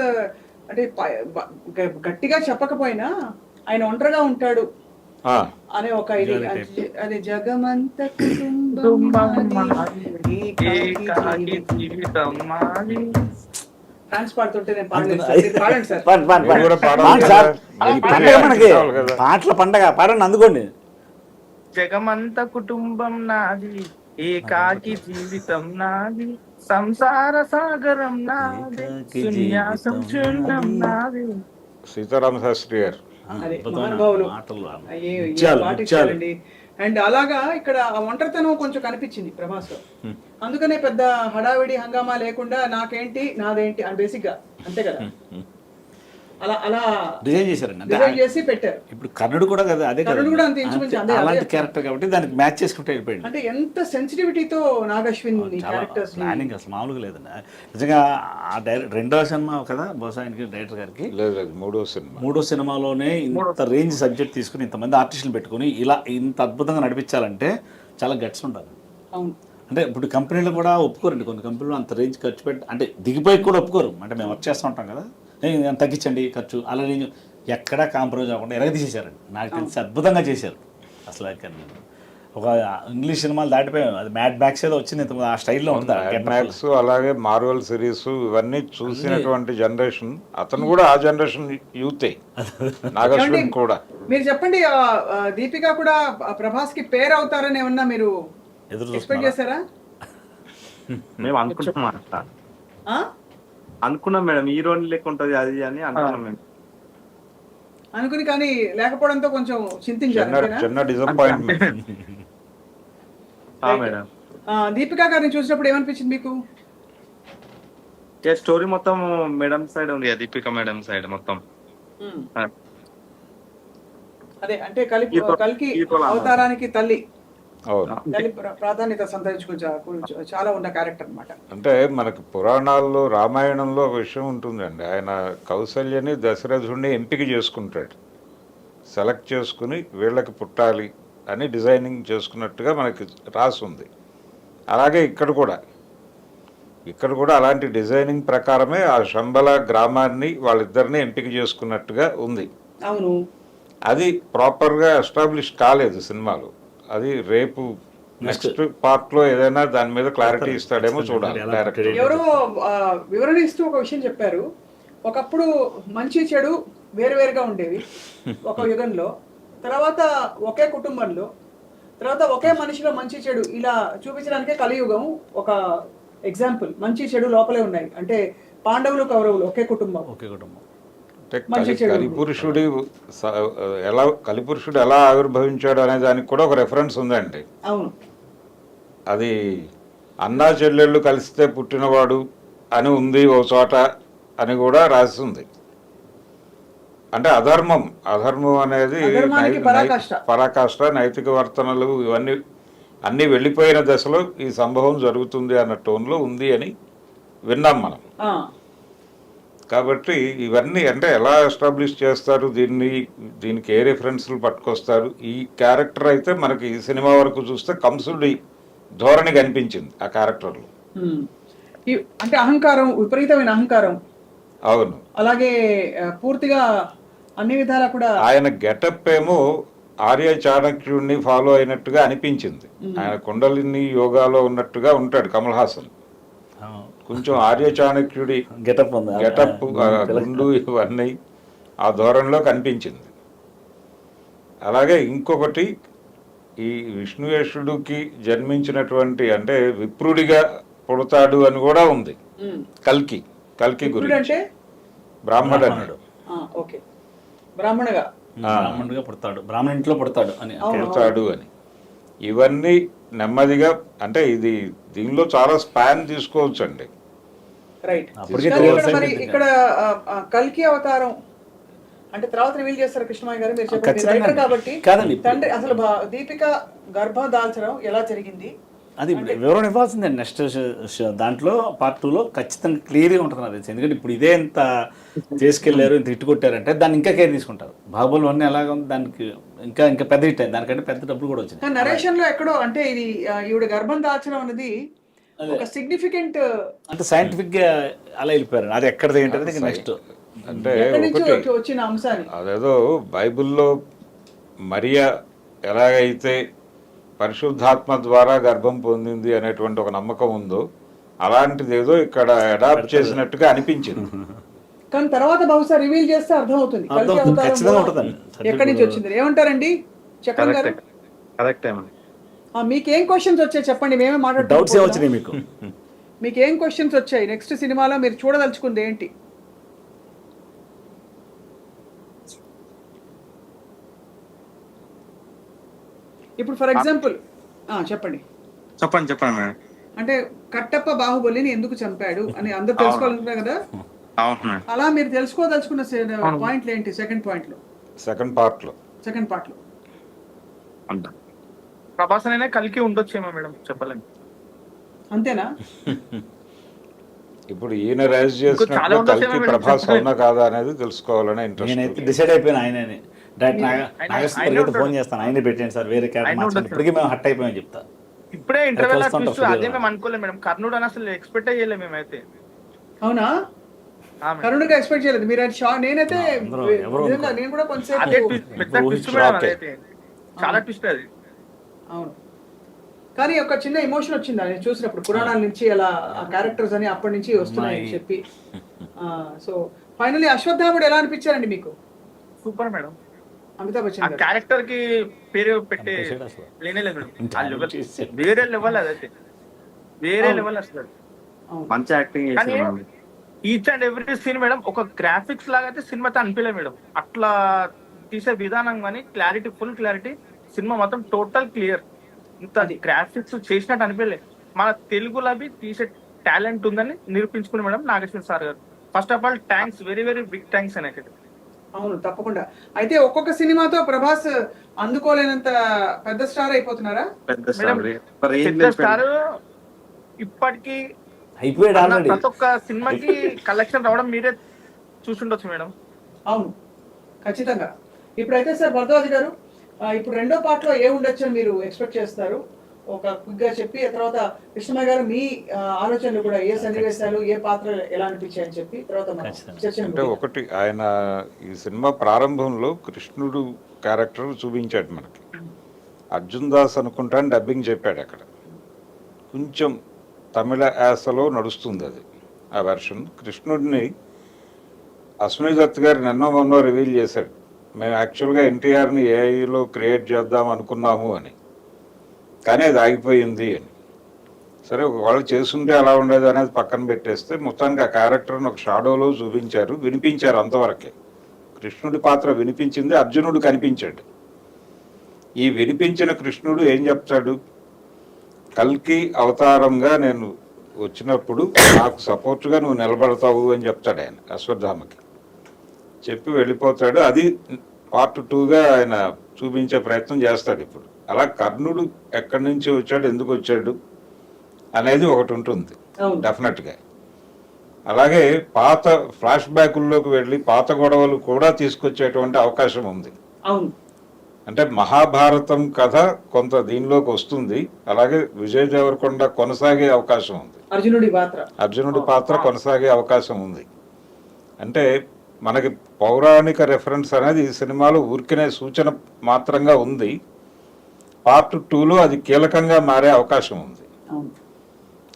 అంటే గట్టిగా చెప్పకపోయినా ఆయన ఒంటరిగా ఉంటాడు అనే ఒక ఇది. అది జగమంత డాన్స్ పాడుతుంటే నేను పాడండి సార్. పాటల పండగ పాడండి, అందుకోండి. జగమంత కుటుంబం నాది, ఏకాకి జీవితం నాది, సంసార సాగరం నాది, ఏకాకి సన్యాసం జీవితం శూన్యం నాది. సీతారామ శాస్త్రి గారు అదే అద్భుతమైన మహానుభావులు. మాటలు అయ్యే, ఏ ముత్యాలు, పాట ముత్యాలు. ఇచ్చారండి. అండ్ అలాగా ఇక్కడ ఆ ఒంటరితనం కొంచెం కనిపించింది ప్రభాస్ లో. అందుకనే పెద్ద హడావిడి హంగామా లేకుండా నాకేంటి నాదేంటి అని బేసిక్ గా అంతే కదా, అలా అలా డిజైన్ చేశారండి అంటే డిజైన్ చేసి పెట్టారు. ఇప్పుడు కర్ణుడు కూడా కదా అదే కదా కర్ణుడు కూడా అంతే ఇంచుమించు అదే అలాంటి అదే. క్యారెక్టర్ కాబట్టి దానికి మ్యాచ్ చేసుకుంటే వెళ్ళిపోయింది. అంటే ఎంత సెన్సిటివిటీతో నాగశ్విన్ ఈ చాలా క్యారెక్టర్స్ ప్లానింగ్ అసలు మామూలుగా లేదండి నిజంగా. ఆ రెండో సినిమా కదా బహుశా ఆయనకి డైరెక్టర్ గారికి లేదు లేదు, మూడో సినిమా. మూడో సినిమాలోనే ఇంత రేంజ్ సబ్జెక్ట్ తీసుకుని ఇంతమంది ఆర్టిస్టులు పెట్టుకుని ఇలా ఇంత అద్భుతంగా నడిపించాలంటే చాలా గట్స్ ఉండాలి. అవును. అంటే ఇప్పుడు కంపెనీలు కూడా ఒప్పుకోరండి, కొన్ని కంపెనీలు అంత రేంజ్ ఖర్చు పెట్టి అంటే దిగిపోయి కూడా ఒప్పుకోరు. అంటే మేము వర్క్ చేస్తూ ఉంటాం కదా, తగ్గించండి ఖర్చు, అలా ఎక్కడా కాంప్రమైజ్ అవ్వకుండా ఎరగదీసేశారండి. నాకు తెలిసి అద్భుతంగా చేశారు అసలు. ఒక ఇంగ్లీష్ సినిమాలు దాటిపోయాం, అది మ్యాడ్ బ్యాక్స్ ఏదో వచ్చింది ఇంత ఆ స్టైల్లో ఉంది. మ్యాక్స్ అలాగే మార్వెల్ సిరీస్ ఇవన్నీ చూసినటువంటి జనరేషన్, అతను కూడా ఆ జనరేషన్ యూతే, నాగశ్విన్ కూడా. మీరు చెప్పండి, దీపిక కూడా ప్రభాస్ కి పేరు అవుతారని ఏమన్నా మీరు ఎదురు ఎక్స్పెక్ట్ చేశారా? మేము అనుకుంటున్నాం అట్లా. ఆ? అనుకున్నాం మేడం, హీరోని లెక్క ఉంటది అది అని అనుకున్నాం మేము. అనుకుని కానీ లేకపోవడంతో కొంచెం చింతించారు అంతేనా? చిన్న డిసప్పాయింట్మెంట్. మేడం దీపికా గారిని చూసినప్పుడు ఏమనిపించింది మీకు? స్టోరీ మొత్తం మేడం సైడ్ ఉంది, దీపిక మేడం సైడ్ మొత్తం. అదే అంటే కల్కి అవతారానికి తల్లి అవును. తల్లి ప్రాధాన్యత సంతరించుకుంటా చాలా ఉన్న క్యారెక్టర్ అన్నమాట. అంటే మనకి పురాణాల్లో రామాయణంలో ఒక విషయం ఉంటుందండి, ఆయన కౌసల్యని దశరథుడిని ఎంపిక చేసుకుంటాడు, సెలెక్ట్ చేసుకుని వీళ్ళకి పుట్టాలి అని డిజైనింగ్ చేసుకున్నట్టుగా మనకి రాసి ఉంది. అలాగే ఇక్కడ కూడా అలాంటి డిజైనింగ్ ప్రకారమే ఆ శంబల గ్రామాన్ని వాళ్ళిద్దరిని ఎంపిక చేసుకున్నట్టుగా ఉంది. అవును. అది ప్రాపర్గా ఎస్టాబ్లిష్ కాలేదు సినిమాలో. అది రేపు నెక్స్ట్ పార్ట్ లో ఏదైనా దాని మీద క్లారిటీ ఇస్తాడేమో చూడాలి డైరెక్టర్. ఎవరో వివరణ ఇస్తూ ఒక విషయం చెప్పారు, ఒకప్పుడు మంచి చెడు వేరువేరుగా ఉండేవి ఒక యుగంలో, తర్వాత ఒకే కుటుంబంలో, తర్వాత ఒకే మనిషిలో మంచి చెడు ఇలా చూపించడానికే కలియుగం ఒక ఎగ్జాంపుల్. మంచి చెడు లోపలే ఉన్నాయి అంటే పాండవులు కౌరవులు ఒకే కుటుంబం. అంటే కలిపురుషుడు ఎలా ఆవిర్భవించాడు అనే దానికి కూడా ఒక రెఫరెన్స్ ఉందండి. అవును. అది అన్నా చెల్లెళ్ళు కలిస్తే పుట్టినవాడు అని ఉంది ఓ చోట అని కూడా రాసి ఉంది. అంటే అధర్మం అనేది పరాకాష్ట, నైతిక వర్తనలు ఇవన్నీ అన్నీ వెళ్ళిపోయిన దశలో ఈ సంభవం జరుగుతుంది అన్న టోన్లో ఉంది అని విన్నాం మనం. కాబట్టి ఇవన్నీ అంటే ఎలా ఎస్టాబ్లిష్ చేస్తారు దీనికి ఏ రిఫరెన్స్లు పట్టుకొస్తారు. ఈ క్యారెక్టర్ అయితే మనకి ఈ సినిమా వరకు చూస్తే కంసుడి ధోరణి కనిపించింది ఆ క్యారెక్టర్లో. అంటే అహంకారం, విపరీతమైన అహంకారం. అవును. అలాగే పూర్తిగా అన్ని విధాలా కూడా ఆయన గెటప్ ఏమో ఆర్య చాణక్యుడిని ఫాలో అయినట్టుగా అనిపించింది. ఆయన కుండలిని యోగాలో ఉన్నట్టుగా ఉంటాడు కమల్ హాసన్. కొంచెం ఆర్య చాణక్యుడి గెటప్ గుండు ఇవన్నీ ఆ ధోరణిలో కనిపించింది. అలాగే ఇంకొకటి, ఈ విష్ణుయేషుడికి జన్మించినటువంటి అంటే విప్రుడిగా పుడతాడు అని కూడా ఉంది. కల్కి గురించి బ్రాహ్మణుడు బ్రాహ్మణుడిగా పుడతాడు, బ్రాహ్మణ ఇంట్లో పుడతాడు అని ఇవన్నీ నెమ్మదిగా అంటే ఇది దీనిలో చాలా స్పాన్ తీసుకోవచ్చు అండి. రైట్. ఇక్కడ కల్కి అవతారం అంటే తర్వాత రివీల్ చేస్తారు కృష్ణమయ్య గారు, మీరు చెప్పండి రైటర్ కాబట్టి. తండ్రి అసలు దీపిక గర్భం దాల్చడం ఎలా జరిగింది అది వివరణ ఇవ్వాల్సిందండి. నెక్స్ట్ దాంట్లో పార్ట్ 2లో ఖచ్చితంగా క్లియర్గా ఉంటుంది నాకు తెలిసి. ఎందుకంటే ఇప్పుడు ఇదే ఇంత చేసుకెళ్లారు, ఇంత హిట్ కొట్టారంటే దాన్ని ఇంకా కేర్ తీసుకుంటారు. బాహుబలి 1 ఎలాగ ఉంది, దానికి ఇంకా పెద్ద హిట్ అయింది, దానికంటే పెద్ద డబ్బులు కూడా వచ్చింది. నరేషన్ లో ఎక్కడో అంటే ఇది ఈవిడ గర్భం దాల్చడం అనేది ఒక సిగ్నిఫికెంట్ అంటే సైంటిఫిక్ గా అలా వెళ్ళిపోయారు. అది ఎక్కడ ఏంటంటే నెక్స్ట్ అంటే వచ్చిన అంశాన్ని అదేదో బైబిల్లో మరియా ఎలాగైతే పరిశుద్ధాత్మ ద్వారా గర్భం పొందింది అనేటువంటి ఒక నమ్మకం ఉందో అలాంటిది ఏదో ఇక్కడ అడాప్ట్ చేసినట్టుగా అనిపించింది. కానీ తర్వాత బహుశా రివీల్ చేస్తే అర్థమవుతుంది ఎక్కడి నుంచి వచ్చింది. ఏమంటారండి చక్రం గారు? Correct time. మీకేం క్వశ్చన్స్ వచ్చాయి చెప్పండి, మేమే డౌట్స్ మాట్లాడుతున్నాం. వచ్చినాయి మీకు? మీకు ఏం క్వశ్చన్స్ వచ్చాయి? నెక్స్ట్ సినిమాలో మీరు చూడదలుచుకుంది ఏంటి? ఇప్పుడు ఫర్ ఎగ్జాంపుల్ చెప్పండి. చెప్పండి మేడం. అంటే కట్టప్ప బాహుబలిని ఎందుకు చంపాడు అని అందరూ తెలుసుకోవాలనుకున్నారు కదా, అవును మేడం. అలా మీరు తెలుసుకోదలుచుకున్న పాయింట్లు ఏంటి? సెకండ్ పార్ట్ లో అంత ప్రభాస్ అనే కలికి ఉండొచ్చేమో మేడం, చెప్పలేము. అంతేనా? ఇప్పుడు ఈయన రైజ్ చాలా చేసినట్లు ఉండొచ్చు కలికి ఏమో ప్రభాస్ చెప్పలేదు. అవునా కాదా అనేది తెలుసుకోవాలనే నేనైతే ఇంట్రెస్ట్. డిసైడ్ అయిపోయాను ఆయనని. డైరెక్ట్ ఆయన నాగేశ్వర ఉంటాడు. ఫోన్ చేస్తాను, ఆయనే పెట్టండి సార్, వేరే ఆయన క్యారెక్టర్ ఉండొచ్చు. ఇప్పటికీ మేము హట్ అయిపోయామని చెప్తా. ఇప్పుడే ఇంటర్వెల్ తెలుస్తుంటాం ట్విస్ట్ studio అదే లో. మేము అనుకోలేము మేడం. కర్ణుడు అని అసలు ఎక్స్పెక్ట్ చేయలేము మేమైతే. అవునా? ఆ మేడం. కరుణుగా ఎక్స్పెక్ట్ చేయలేదు మీరు. అది నేనైతే అందరూ ఎవరు నిజంగా అనుకోరు. నేను కూడా కొంచెంసేపు అదే twist, పెద్ద ట్విస్ట్ ఊహించు. Madam okay. అదైతే. చాలా ట్విస్ట్ అది. అవును, కానీ ఒక చిన్న ఎమోషన్ వచ్చింది అది చూసినప్పుడు. పురాణాల నుంచి అలా ఆ క్యారెక్టర్స్ అని అప్పటి నుంచి వస్తున్నాయని అమ్మాయి. చెప్పి. సో ఫైనల్లీ అశ్వత్థాముడు ఎలా అనిపించారండి మీకు? Super madam. అమితాబ్ ఆ బచ్చన్ గారు. క్యారెక్టర్ కి పేరు పెట్టే అంత అసలు. లేనే లేదు మేడం. ఆ Damn level. చేశాడు. వేరే లెవెల్ అదైతే, వేరే అవును. లెవెల్ అసలు. అవును. మంచి యాక్టింగ్ కానీ చేశారు madam. Each and every scene madam ఒక గ్రాఫిక్స్ లాగా అయితే సినిమాతో అనిపించలేదు మేడం. అట్లా తీసే విధానం కానీ క్లారిటీ, ఫుల్ క్లారిటీ, సినిమా మొత్తం టోటల్ క్లియర్. ఇంత అది. గ్రాఫిక్స్ చేసినట్టు అనిపించలేదు. మన తెలుగులో అవి తీసే టాలెంట్ ఉందని నిరూపించుకుని మేడం నాగేశ్వర సార్ గారు. First of all thanks, very very big thanks అనేది. అవును, తప్పకుండా. అయితే ఒక్కొక్క సినిమాతో ప్రభాస్ అందుకోలేనంత పెద్ద స్టార్ అయిపోతున్నారా? పెద్ద మేడం, స్టార్ పెద్ద స్టార్ ఇప్పటికీ అయిపోయాడు అన్న ఆల్రెడీ. ప్రతి ఒక్క సినిమాకి కలెక్షన్ రావడం మీరే చూసుండొచ్చు మేడం. అవును, ఖచ్చితంగా. ఇప్పుడైతే సార్ భరద్వాజ్ గారు, ఇప్పుడు రెండో పార్ట్ లో ఏ ఉండొచ్చు అని మీరు ఎక్స్పెక్ట్ చేస్తారు? ఒక క్విక్ గా చెప్పి, ఆ తర్వాత కృష్ణమయ్య గారు మీ ఆలోచనలు కూడా, ఏ సన్నివేశాలు, ఏ పాత్ర ఎలా అనిపించాయని చెప్పి తర్వాత మనం ఖచ్చితంగా. చర్చను అంటే ముగిద్దాం. ఒకటి, ఆయన ఈ సినిమా ప్రారంభంలో కృష్ణుడు క్యారెక్టర్ చూపించాడు మనకి. అర్జున్ దాస్ అనుకుంటాను డబ్బింగ్ చెప్పాడు అక్కడ. కొంచెం తమిళ యాసలో నడుస్తుంది అది, ఆ వెర్షన్. కృష్ణుడిని అశ్విని దత్ గారు నిన్నో మొన్నో రివీల్ చేశాడు, మేము యాక్చువల్గా ఎన్టీఆర్ని ఏఐలో క్రియేట్ చేద్దాం అనుకున్నాము అని, కానీ అది ఆగిపోయింది అని. సరే, వాళ్ళు చేస్తుంటే అలా ఉండేది అనేది పక్కన పెట్టేస్తే, మొత్తానికి ఆ క్యారెక్టర్ని ఒక షాడోలో చూపించారు, వినిపించారు అంతవరకే. కృష్ణుడి పాత్ర వినిపించింది, అర్జునుడు కనిపించాడు. ఈ వినిపించిన కృష్ణుడు ఏం చెప్తాడు? కల్కి అవతారంగా నేను వచ్చినప్పుడు నాకు సపోర్ట్గా నువ్వు నిలబడతావు అని చెప్తాడు ఆయన అశ్వత్థామకి. చెప్పి వెళ్ళిపోతాడు. అది పార్ట్ 2గా ఆయన చూపించే ప్రయత్నం చేస్తాడు ఇప్పుడు. అలా కర్ణుడు ఎక్కడి నుంచి వచ్చాడు, ఎందుకు వచ్చాడు అనేది ఒకటి ఉంటుంది అవును. డెఫినెట్గా. అలాగే పాత ఫ్లాష్ బ్యాకుల్లోకి వెళ్ళి పాత గొడవలు కూడా తీసుకొచ్చేటువంటి అవకాశం ఉంది. అవును, అంటే మహాభారతం కథ కొంత దీనిలోకి వస్తుంది. అలాగే విజయ్ దేవరకొండ కొనసాగే అవకాశం ఉంది, అర్జునుడి పాత్ర కొనసాగే అవకాశం ఉంది. అంటే మనకి పౌరాణిక రెఫరెన్స్ అనేది ఈ సినిమాలో ఊరికనే సూచన మాత్రంగా ఉంది. పార్ట్ 2లో అది కీలకంగా మారే అవకాశం ఉంది. అవును.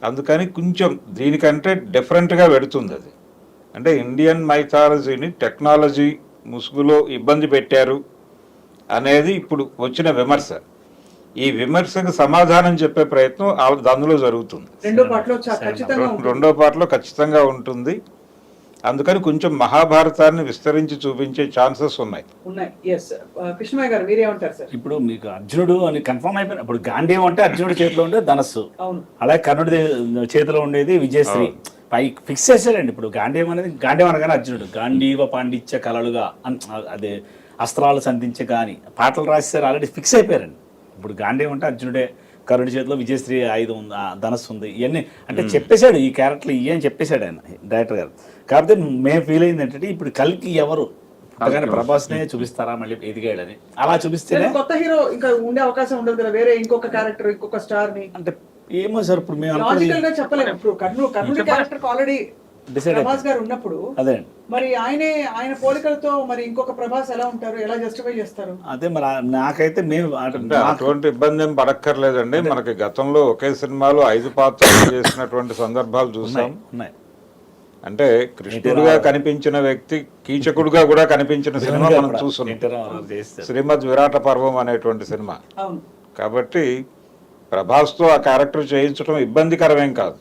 అందుకని కొంచెం దీనికంటే డిఫరెంట్గా పెడుతుంది అది. అంటే ఇండియన్ మైథాలజీని టెక్నాలజీ ముసుగులో ఇబ్బంది పెట్టారు అనేది ఇప్పుడు వచ్చిన విమర్శ. ఈ విమర్శకు సమాధానం చెప్పే ప్రయత్నం అందులో జరుగుతుంది. రెండో పార్ట్లో ఖచ్చితంగా ఉంటుంది. అందుకని కొంచెం మహాభారతాన్ని విస్తరించి చూపించే ఛాన్సెస్ ఉన్నాయి. కృష్ణమయ్య గారు మీరేమంటారు సార్? ఇప్పుడు మీకు అర్జునుడు అని కన్ఫర్మ్ అయిపోయింది. ఇప్పుడు గాంధీవం అంటే అర్జునుడి చేతిలో ఉండేది ధనస్సు, అలాగే కర్ణుడి చేతిలో ఉండేది విజయశ్రీ. పై ఫిక్స్ చేశాడండి. ఇప్పుడు గాంధీవం అనేది, గాంధీవం అనగానే అర్జునుడు గాంధీవ పాండిత్య కళలుగా అదే అస్త్రాలు సంధించే కానీ పాటలు రాసేసారు, ఆల్రెడీ ఫిక్స్ అయిపోయారండి. ఇప్పుడు గాంధీవం అంటే అర్జునుడే, కరుడి చేతిలో విజయశ్రీ ఆయుధం ఉంది, ధనస్సు ఉంది, ఇవన్నీ అంటే చెప్పేశాడు. ఈ క్యారెక్టర్ ఇవి అని చెప్పేశాడు ఆయన డైరెక్టర్ గారు. కాకపోతే మేము ఫీల్ అయింది ఏంటంటే ఇప్పుడు కల్కి ఎవరు పుట్టగానే ప్రభాస్నే చూపిస్తారా మళ్ళీ ఎదిగాడని? అలా చూపిస్తేనే కొత్త హీరో ఇంకా ఉండే అవకాశం ఉండదు కదా, వేరే ఇంకొక క్యారెక్టర్, ఇంకొక స్టార్ ని. అంటే ఏమో సార్, ఇప్పుడు మేము లాజికల్ గా చెప్పలేము. ఇప్పుడు కర్ణుడి క్యారెక్టర్ ఆల్రెడీ డిసైడ్ ప్రభాస్ గారు ఉన్నప్పుడు అదే మరి ఆయన పోలికలతో మరి ఇంకొక ప్రభాస్ ఎలా ఉంటారు, ఎలా జస్టిఫై చేస్తారు? అదే మరి నాకైతే మేము అంటే అటువంటి ఇబ్బంది ఏం పడక్కర్లేదండి. మనకి గతంలో ఒకే సినిమాలో 5 పాత్రలు చేసినటువంటి సందర్భాలు చూసాం. ఉన్నాయి. అంటే కృష్ణుడిగా కనిపించిన వ్యక్తి కీచకుడుగా కూడా కనిపించిన సినిమా మనం చూస్తున్నాం. శ్రీమద్ విరాట పర్వం అనేటువంటి సినిమా. కాబట్టి ప్రభాస్తో ఆ క్యారెక్టర్ చేయించడం ఇబ్బందికరమేం కాదు.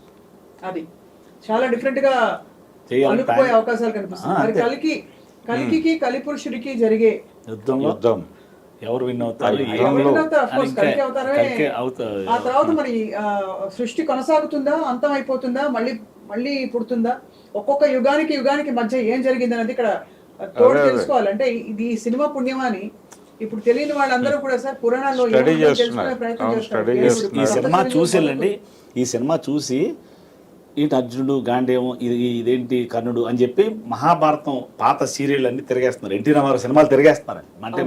అది చాలా డిఫరెంట్ గా చేయాలి. అలుకుపోయే అవకాశాలు కనిపిస్తుంది. మరి కలికి కలిపురుషుడికి జరిగే యుద్ధంలో యుద్ధం ఎవరు విన్ అవుతారు ఆ యుద్ధంలో కలికి అవతారమే. కలికే అవుతారు. ఆ తర్వాత మరి సృష్టి కొనసాగుతుందా, అంతం అయిపోతుందా, మళ్ళీ పుడుతుందా, ఒక్కొక్క యుగానికి మధ్య ఏం జరిగింది అనేది ఇక్కడ తోడు తెలుసుకోవాలి. అంటే ఇది ఈ సినిమా పుణ్యమాని ఇప్పుడు తెలియని వాళ్ళందరూ కూడా సార్ పురాణాల్లో స్టడీ ఏముందో తెలుసుకునే చేస్తున్నారు. ప్రయత్నం అవును, చేస్తారు. స్టడీ దేవుడు చేస్తున్నారు. ఈ సినిమా చూసి వెళ్ళండి, ఈ సినిమా చూసి ఇటు అర్జునుడు గాంధేయం ఇదేంటి కర్ణుడు అని చెప్పి మహాభారతం పాత సీరియల్ అన్ని తిరిగేస్తున్నారు. ఎన్టీ రామారావు సినిమాలు తిరిగేస్తున్నారు. అంటే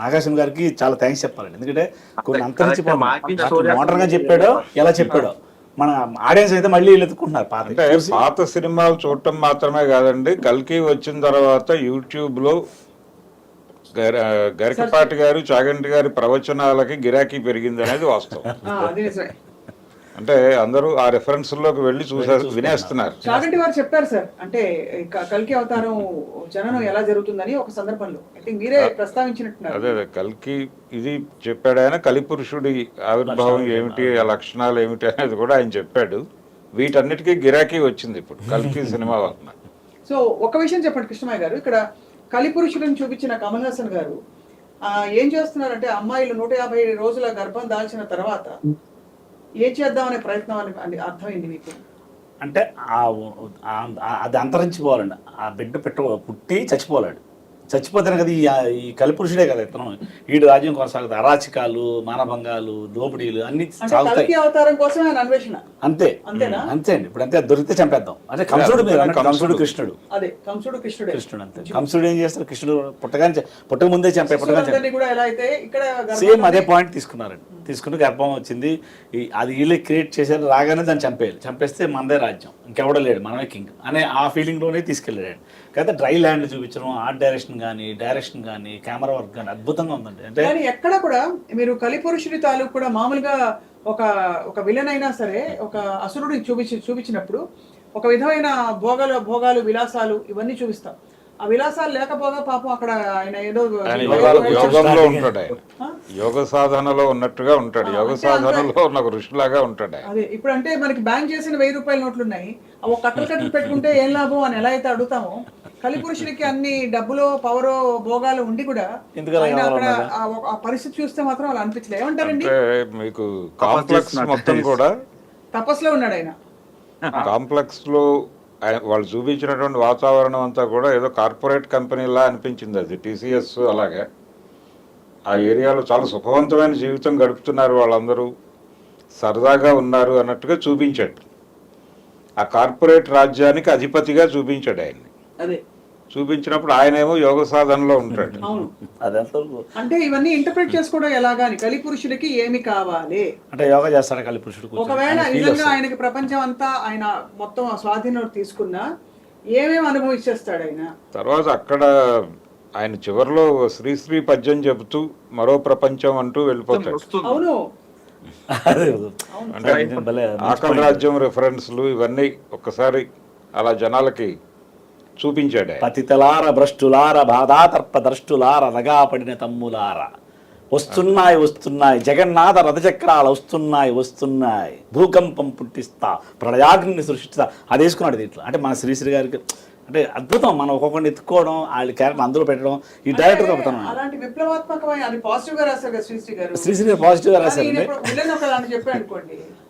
నాగార్జున గారికి చాలా థ్యాంక్స్ చెప్పాలండి. ఎందుకంటే కొన్ని అంతరించి మోడర్న్ గా చెప్పాడో ఎలా చెప్పాడో మన ఆడియన్స్ అయితే మళ్ళీ వీళ్ళు ఎత్తుకుంటున్నారు పాత. అంటే పాత సినిమాలు చూడటం మాత్రమే కాదండి, కల్కి వచ్చిన తర్వాత యూట్యూబ్ లో గరికపాటి గారు చాగంటి గారి ప్రవచనాలకి గిరాకీ పెరిగింది అనేది వాస్తవం. అది నిజమే. అంటే అందరూ ఆ రెఫరెన్స్ లోకి వెళ్ళి వినేస్తున్నారు. చాగంటి వారు చెప్పారు సార్, అంటే కల్కి అవతారం జననం ఎలా జరుగుతుందని ఒక సందర్భంలో ఐ థింక్ మీరే ప్రస్తావించినట్టున్నారు. అదే కల్కి ఇది చెప్పాడు ఆయన. కలిపురుషుడి ఆవిర్భావం ఏమిటి, ఆ లక్షణాలు ఏమిటి అనేది కూడా ఆయన చెప్పాడు. వీటన్నిటికీ గిరాకీ వచ్చింది ఇప్పుడు కల్కి సినిమా వలన. సో ఒక విషయం చెప్పండి కృష్ణమయ్య గారు, ఇక్కడ కలిపురుషుడిని చూపించిన కమల్ హాసన్ గారు ఏం చేస్తున్నారంటే అమ్మాయిలు 150 రోజుల గర్భం దాల్చిన తర్వాత ఏం చేద్దామనే ప్రయత్నం అని అర్థమైంది మీకు? అంటే అది అంతరించిపోవాలండి. ఆ బిడ్డ పుట్టి చచ్చిపోవాలండి. చచ్చిపోతేనే కదా ఈ కలిపురుషుడే కదా ఇతను ఈడు రాజ్యం కొనసాగుతుంది. అరాచకాలు, మానభంగాలు, దోపిడీలు అన్ని సాగుతాయి. అవతారం కోసం ఆయన అన్వేషణ అంతే అంతేనా? అంతే అండి. ఇప్పుడు అంతే దొరికితే చంపేద్దాం. అంటే కంసుడు మీరు కంసుడు కృష్ణుడు. అదే కంసుడు కృష్ణుడే. కృష్ణుడు అంతే. కంసుడు ఏం చేస్తారు? కృష్ణుడు పుట్టక ముందే పుట్టగానే కూడా ఎలా అయితే ఇక్కడ సేమ్ అదే పాయింట్ తీసుకున్నారండి. తీసుకుని గర్భం వచ్చింది, అది వీళ్ళే క్రియేట్ చేశారు. రాగానే దాన్ని చంపేయాలి. చంపేస్తే మనదే రాజ్యం, ఇంకెవడో లేడు, మనమే కింగ్ అనే ఆ ఫీలింగ్లోనే తీసుకెళ్ళాడు. కాకపోతే డ్రై ల్యాండ్ చూపించడం, ఆర్ట్ డైరెక్షన్ కానీ కెమెరా వర్క్ కానీ అద్భుతంగా ఉందండి. అంటే ఎక్కడ కూడా మీరు కలిపురుషుడి తాలూకు కూడా మామూలుగా ఒక విలన్ అయినా సరే ఒక అసురుడిని చూపించినప్పుడు ఒక విధమైన భోగాలు విలాసాలు ఇవన్నీ చూపిస్తాం. ఆ విలాసాలు లేకపోగా పాపం అక్కడ ఆయన ఏదో యోగంలో ఉంటాడు. యోగ సాధనలో ఉన్నట్టుగా ఉంటాడు. యోగ సాధనలో ఉన్న ఋషిలాగా ఉంటాడు. అదే ఇప్పుడు అంటే మనకి బ్యాన్ చేసిన 1000 రూపాయల నోట్లు ఉన్నాయి, అవి కట్టలు పెట్టుకుంటే ఏం లాభం అని ఎలా అయితే అడుగుతామో, కలిపురుషుడికి అన్ని డబ్బులో పవరో భోగాలు ఉండి కూడా ఆయన అక్కడ ఆ పరిస్థితి చూస్తే మాత్రం అలా అనిపించలేదు. ఏమంటారండి? మీకు కాంప్లెక్స్ మొత్తం కూడా తపస్సులో ఉన్నాడు ఆయన. కాంప్లెక్స్ లో వాళ్ళు చూపించినటువంటి వాతావరణం అంతా కూడా ఏదో కార్పొరేట్ కంపెనీలా అనిపించింది. అది టీసీఎస్ అలాగే ఆ ఏరియాలో చాలా సుఖవంతమైన జీవితం గడుపుతున్నారు, వాళ్ళందరూ సరదాగా ఉన్నారు అన్నట్టుగా చూపించాడు. ఆ కార్పొరేట్ రాజ్యానికి అధిపతిగా చూపించాడు ఆయన్ని. అదే చూపించినప్పుడు ఆయనేమో యోగ సాధనలో ఉంటాడు. అదంతా అంటే ఇవన్నీ ఇంటర్ప్రిట్ చేసుకోవడం ఎలాగాని కలిపురుషుడికి ఏమి కావాలి అంటే యోగా చేస్తాడు కలిపురుషుడు. ఒకవేళ నిజంగా ఆయనకి ప్రపంచం అంతా ఆయన మొత్తం స్వాధీనం తీసుకున్నా ఏమేమి అనుభవించేస్తాడు ఆయన? తర్వాత అక్కడ ఆయన చివరిలో శ్రీశ్రీ పద్యం చెబుతూ మరో ప్రపంచం అంటూ వెళ్ళిపోతాడు. అవును, అంటే ఆకలి రాజ్యం రెఫరెన్స్లు ఇవన్నీ ఒక్కసారి అలా జనాలకి చూపించాడు. పతితలార భ్రష్టులార బాధాతర్ప ద్రష్టులార నగాపడిన తమ్ములార వస్తున్నాయి జగన్నాథ రథచక్రాలు వస్తున్నాయి భూకంపం పుట్టిస్తా ప్రళయాగ్ని సృష్టిస్తా అది వేసుకున్నాడు దీంట్లో. అంటే మన శ్రీశ్రీ గారికి అంటే అద్భుతం. మనం ఒక్కొక్కరిని ఎత్తుకోవడం, వాళ్ళ క్యారెక్టర్ అందులో పెట్టడం, ఈ డైరెక్టర్ చెప్తాను. అలాంటి విప్లవాత్మకమైన అది పాజిటివ్ గా రాశారు కదా శ్రీశ్రీ గారు. శ్రీశ్రీ గారు పాజిటివ్ గా రాశారు.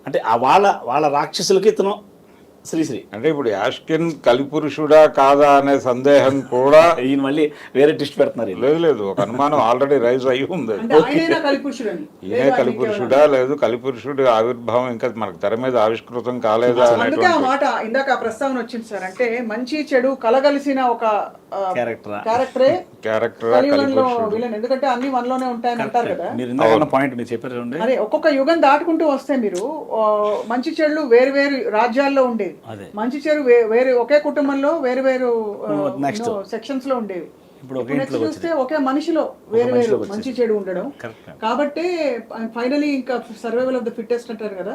అంటే వాళ్ళ రాక్షసులకి ఇతను శ్రీశ్రీ. అంటే ఇప్పుడు యాష్కిన్ కలిపురుషుడా కాదా అనే సందేహం కూడా ఈయన మళ్ళీ వేరే ట్విస్ట్ పెడుతున్నారు. లేదు, ఒక అనుమానం ఆల్రెడీ రైజ్ అయ్యి ఉంది. ఈయనే కలిపురుషుడా, లేదు కలిపురుషుడి ఆవిర్భావం ఇంకా మనకు తెర మీద ఆవిష్కృతం కాలేదా అందుకే ఆ మాట ఇందాక ప్రస్తావన వచ్చింది సార్. అంటే మంచి చెడు కలగలిసిన ఒక క్యారెక్టరే విలన్. ఎందుకంటే అన్ని మనలోనే ఉంటాయని అంటారు కదా. పాయింట్ మీరు చెప్పారు. అదే ఒక్కొక్క యుగం దాటుకుంటూ వస్తే మీరు మంచి చెడులు వేరు వేరు రాజ్యాల్లో ఉండేవి, మంచి చెడు వేరే ఒకే కుటుంబంలో వేరు వేరు సెక్షన్స్ లో ఉండేవి. నెక్స్ట్ చూస్తే ఒకే మనిషిలో వేరు వేరు మంచి చెడు ఉండడం. కాబట్టి ఫైనలీ ఇంకా సర్వైవల్ ఆఫ్ ద ఫిట్టెస్ట్ అంటారు కదా,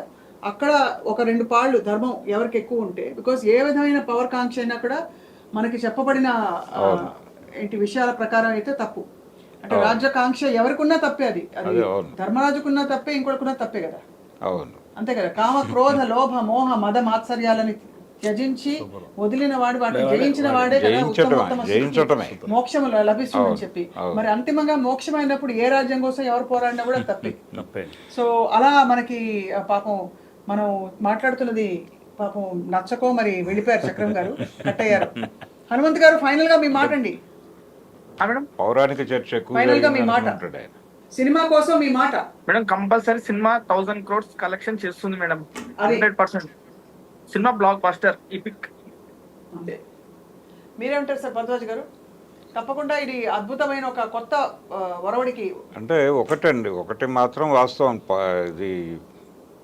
అక్కడ ఒక 2 పాళ్ళు ధర్మం ఎవరికి ఎక్కువ ఉంటే, బికాస్ ఏ విధమైన పవర్ కాంక్ష అయినా కూడా మనకి చెప్పబడిన విషయాల ప్రకారం అయితే తప్పు. అంటే రాజ్యాకాంక్ష ఎవరికున్నా తప్పే అది అదే, అవును. ధర్మరాజుకున్నా తప్పే, ఇంకోటికున్నా తప్పే కదా. అవును. అంతే కదా. కామ క్రోధ లోభ మోహ మద మాత్సర్యాలని త్యజించి వదిలిన వాడు వాటిని జయించిన వాడే కదా ఉత్తమోత్తమ జయించటమే. మోక్షం లభిస్తుందని చెప్పి. మరి అంతిమంగా మోక్షం అయినప్పుడు ఏ రాజ్యం కోసం ఎవరు పోరాడినా కూడా తప్పే. సో అలా మనకి పాపం మనం మాట్లాడుతున్నది పాపం నచ్చకో మరి వెళ్ళిపోయారు చక్రం గారు, కట్ అయ్యారు. హనుమంత్ గారు ఫైనల్ గా మీ మాట అండి. మేడం పౌరాణిక చర్చ ఎక్కువ ఫైనల్ గా మీ మాట, జరుగుతుంటాడు ఆయన. సినిమా కోసం మీ మాట. Madam compulsory cinema 1000 crores collection చేస్తుంది మేడం, అది 100%. Cinema block buster EPIC. అంతే. మీరేమంటారు సార్ భరద్వాజ్ గారు? తప్పకుండా ఇది అద్భుతమైన ఒక కొత్త ఒరవడికి. అంటే ఒకటి మాత్రం వాస్తవం, ఇది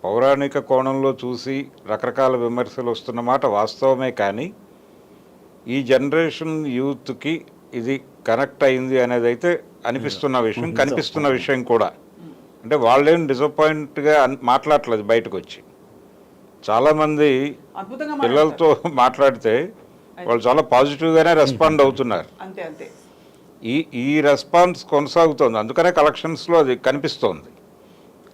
పౌరాణిక కోణంలో చూసి రకరకాల విమర్శలు వస్తున్న మాట వాస్తవమే. కానీ ఈ జనరేషన్ యూత్కి ఇది కనెక్ట్ అయింది అనేది అయితే అనిపిస్తున్న విషయం, కనిపిస్తున్న విషయం కూడా. అంటే వాళ్ళేం డిసప్పాయింట్గా మాట్లాడట్లేదు. బయటకు వచ్చి చాలామంది అద్భుతంగా పిల్లలతో మాట్లాడితే వాళ్ళు చాలా పాజిటివ్గానే రెస్పాండ్ అవుతున్నారు. అంతే అంతే. ఈ రెస్పాన్స్ కొనసాగుతోంది, అందుకనే కలెక్షన్స్లో అది కనిపిస్తోంది.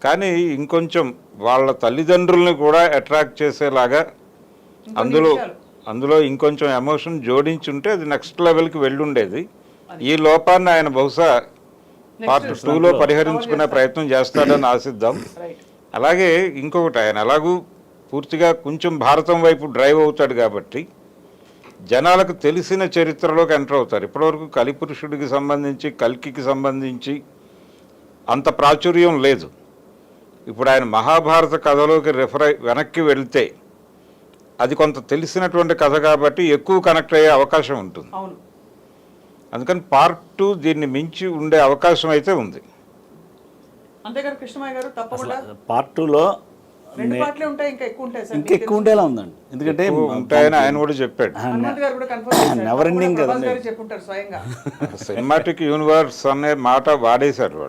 కానీ ఇంకొంచెం వాళ్ళ తల్లిదండ్రుల్ని కూడా అట్రాక్ట్ చేసేలాగా అందులో ఇంకొంచెం ఎమోషన్ జోడించుంటే అది నెక్స్ట్ లెవెల్కి వెళ్ళుండేది. ఈ లోపాన్ని ఆయన బహుశా పార్ట్ 2లో పరిహరించుకునే ప్రయత్నం చేస్తాడని ఆశిద్దాం. అలాగే ఇంకొకటి, ఆయన ఎలాగూ పూర్తిగా కొంచెం భారతం వైపు డ్రైవ్ అవుతాడు కాబట్టి జనాలకు తెలిసిన చరిత్రలోకి ఎంటర్ అవుతారు. ఇప్పటివరకు కలిపురుషుడికి సంబంధించి, కల్కికి సంబంధించి అంత ప్రాచుర్యం లేదు. ఇప్పుడు ఆయన మహాభారత కథలోకి వెనక్కి వెళ్తే అది కొంత తెలిసినటువంటి కథ కాబట్టి ఎక్కువ కనెక్ట్ అయ్యే అవకాశం ఉంటుంది. అందుకని పార్ట్ 2 దీన్ని మించి ఉండే అవకాశం అయితే ఉంది. అంతేగారు కృష్ణమయ్య గారు తప్పకుండా పార్ట్ 2లో రెండు పాటలే ఉంటాయి, ఇంకా ఎక్కువ ఉంటాయి సార్. ఇంకా ఎక్కువ ఉండేలా ఉందండి. ఎందుకంటే ఉంటాయని ఆయన కూడా చెప్పాడు. హనుమంత్ గారు కూడా కన్ఫర్మ్ చేశారు. నెవర్ ఎండింగ్ ప్రభాస్ కదండి. గారు చెప్పుంటారు స్వయంగా. సినిమాటిక్ యూనివర్స్ అనే మాట వాడేశారు.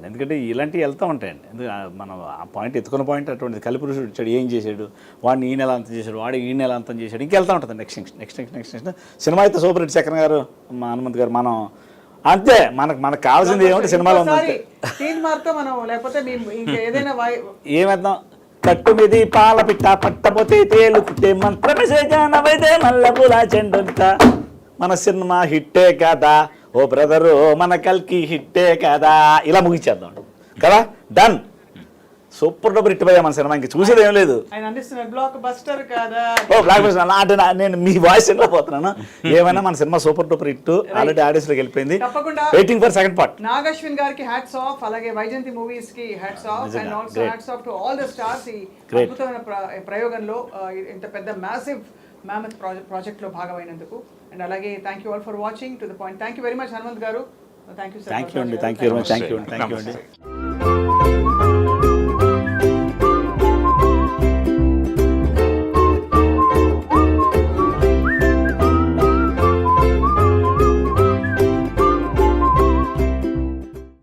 ఎందుకంటే ఇలాంటివి వెళ్తూ ఉంటాయండి. మనం ఆ పాయింట్ ఎత్తుకున్న పాయింట్ అటువంటిది. కలిపురుషుడు వచ్చాడు, ఏం చేశాడు, వాడిని ఈ నెల అంతం చేశాడు, వాడు ఈ నెల అంతం చేశాడు, ఇంకెళ్తూ ఉంటుంది నెక్స్ట్. సినిమా అయితే సూపర్ హిట్. చక్రం గారు, మా హనుమంత్ గారు, మనం అంతే. మనకు కావాల్సింది ఏమంటే సినిమాలో ఉంది. సీన్ మారుతో మనం, లేకపోతే ఇంకా ఏదైనా ఏమేద్దాం, కట్టు మీది పాల పిట్ట పట్టపోతే తేలుతే మంత్రమేసేగానవైతే మల్లెపూల చెండుంట. మన సినిమా హిట్టే కదా ఓ బ్రదరు, మన కల్కి హిట్టే కదా. ఇలా ముగించేద్దాం కదా. డన్. సూపర్ డూపర్ హిట్ పోయా మన సినిమా. ఇంక చూసేది ఏం లేదు. ఆయన అందిస్తున్నారు బ్లాక్ బస్టర్ కదా. ఓ బ్లాక్ బస్టర్ అంటే నేను మీ వాయిస్ ఎలా పోతున్నాను. ఏమైనా మన సినిమా సూపర్ డూపర్ హిట్, ఆల్రెడీ ఆడియన్స్లోకి వెళ్ళిపోయింది. తప్పకుండా waiting for second part. Nag Ashwin గారికి హ్యాట్స్ ఆఫ్, అలాగే వైజయంతి మూవీస్ కి hats off, and also hats off to all the stars. ఈ అద్భుతమైన ప్రయోగంలో ఇంత పెద్ద మ్యాసివ్ మ్యామత్ ప్రాజెక్ట్ లో భాగమైనందుకు. అండ్ అలాగే thank you all for watching to the point. Thank you very much Hanumanth garu. Thank you sir. Thank you అండి. Thank you very much. Thank you అండి.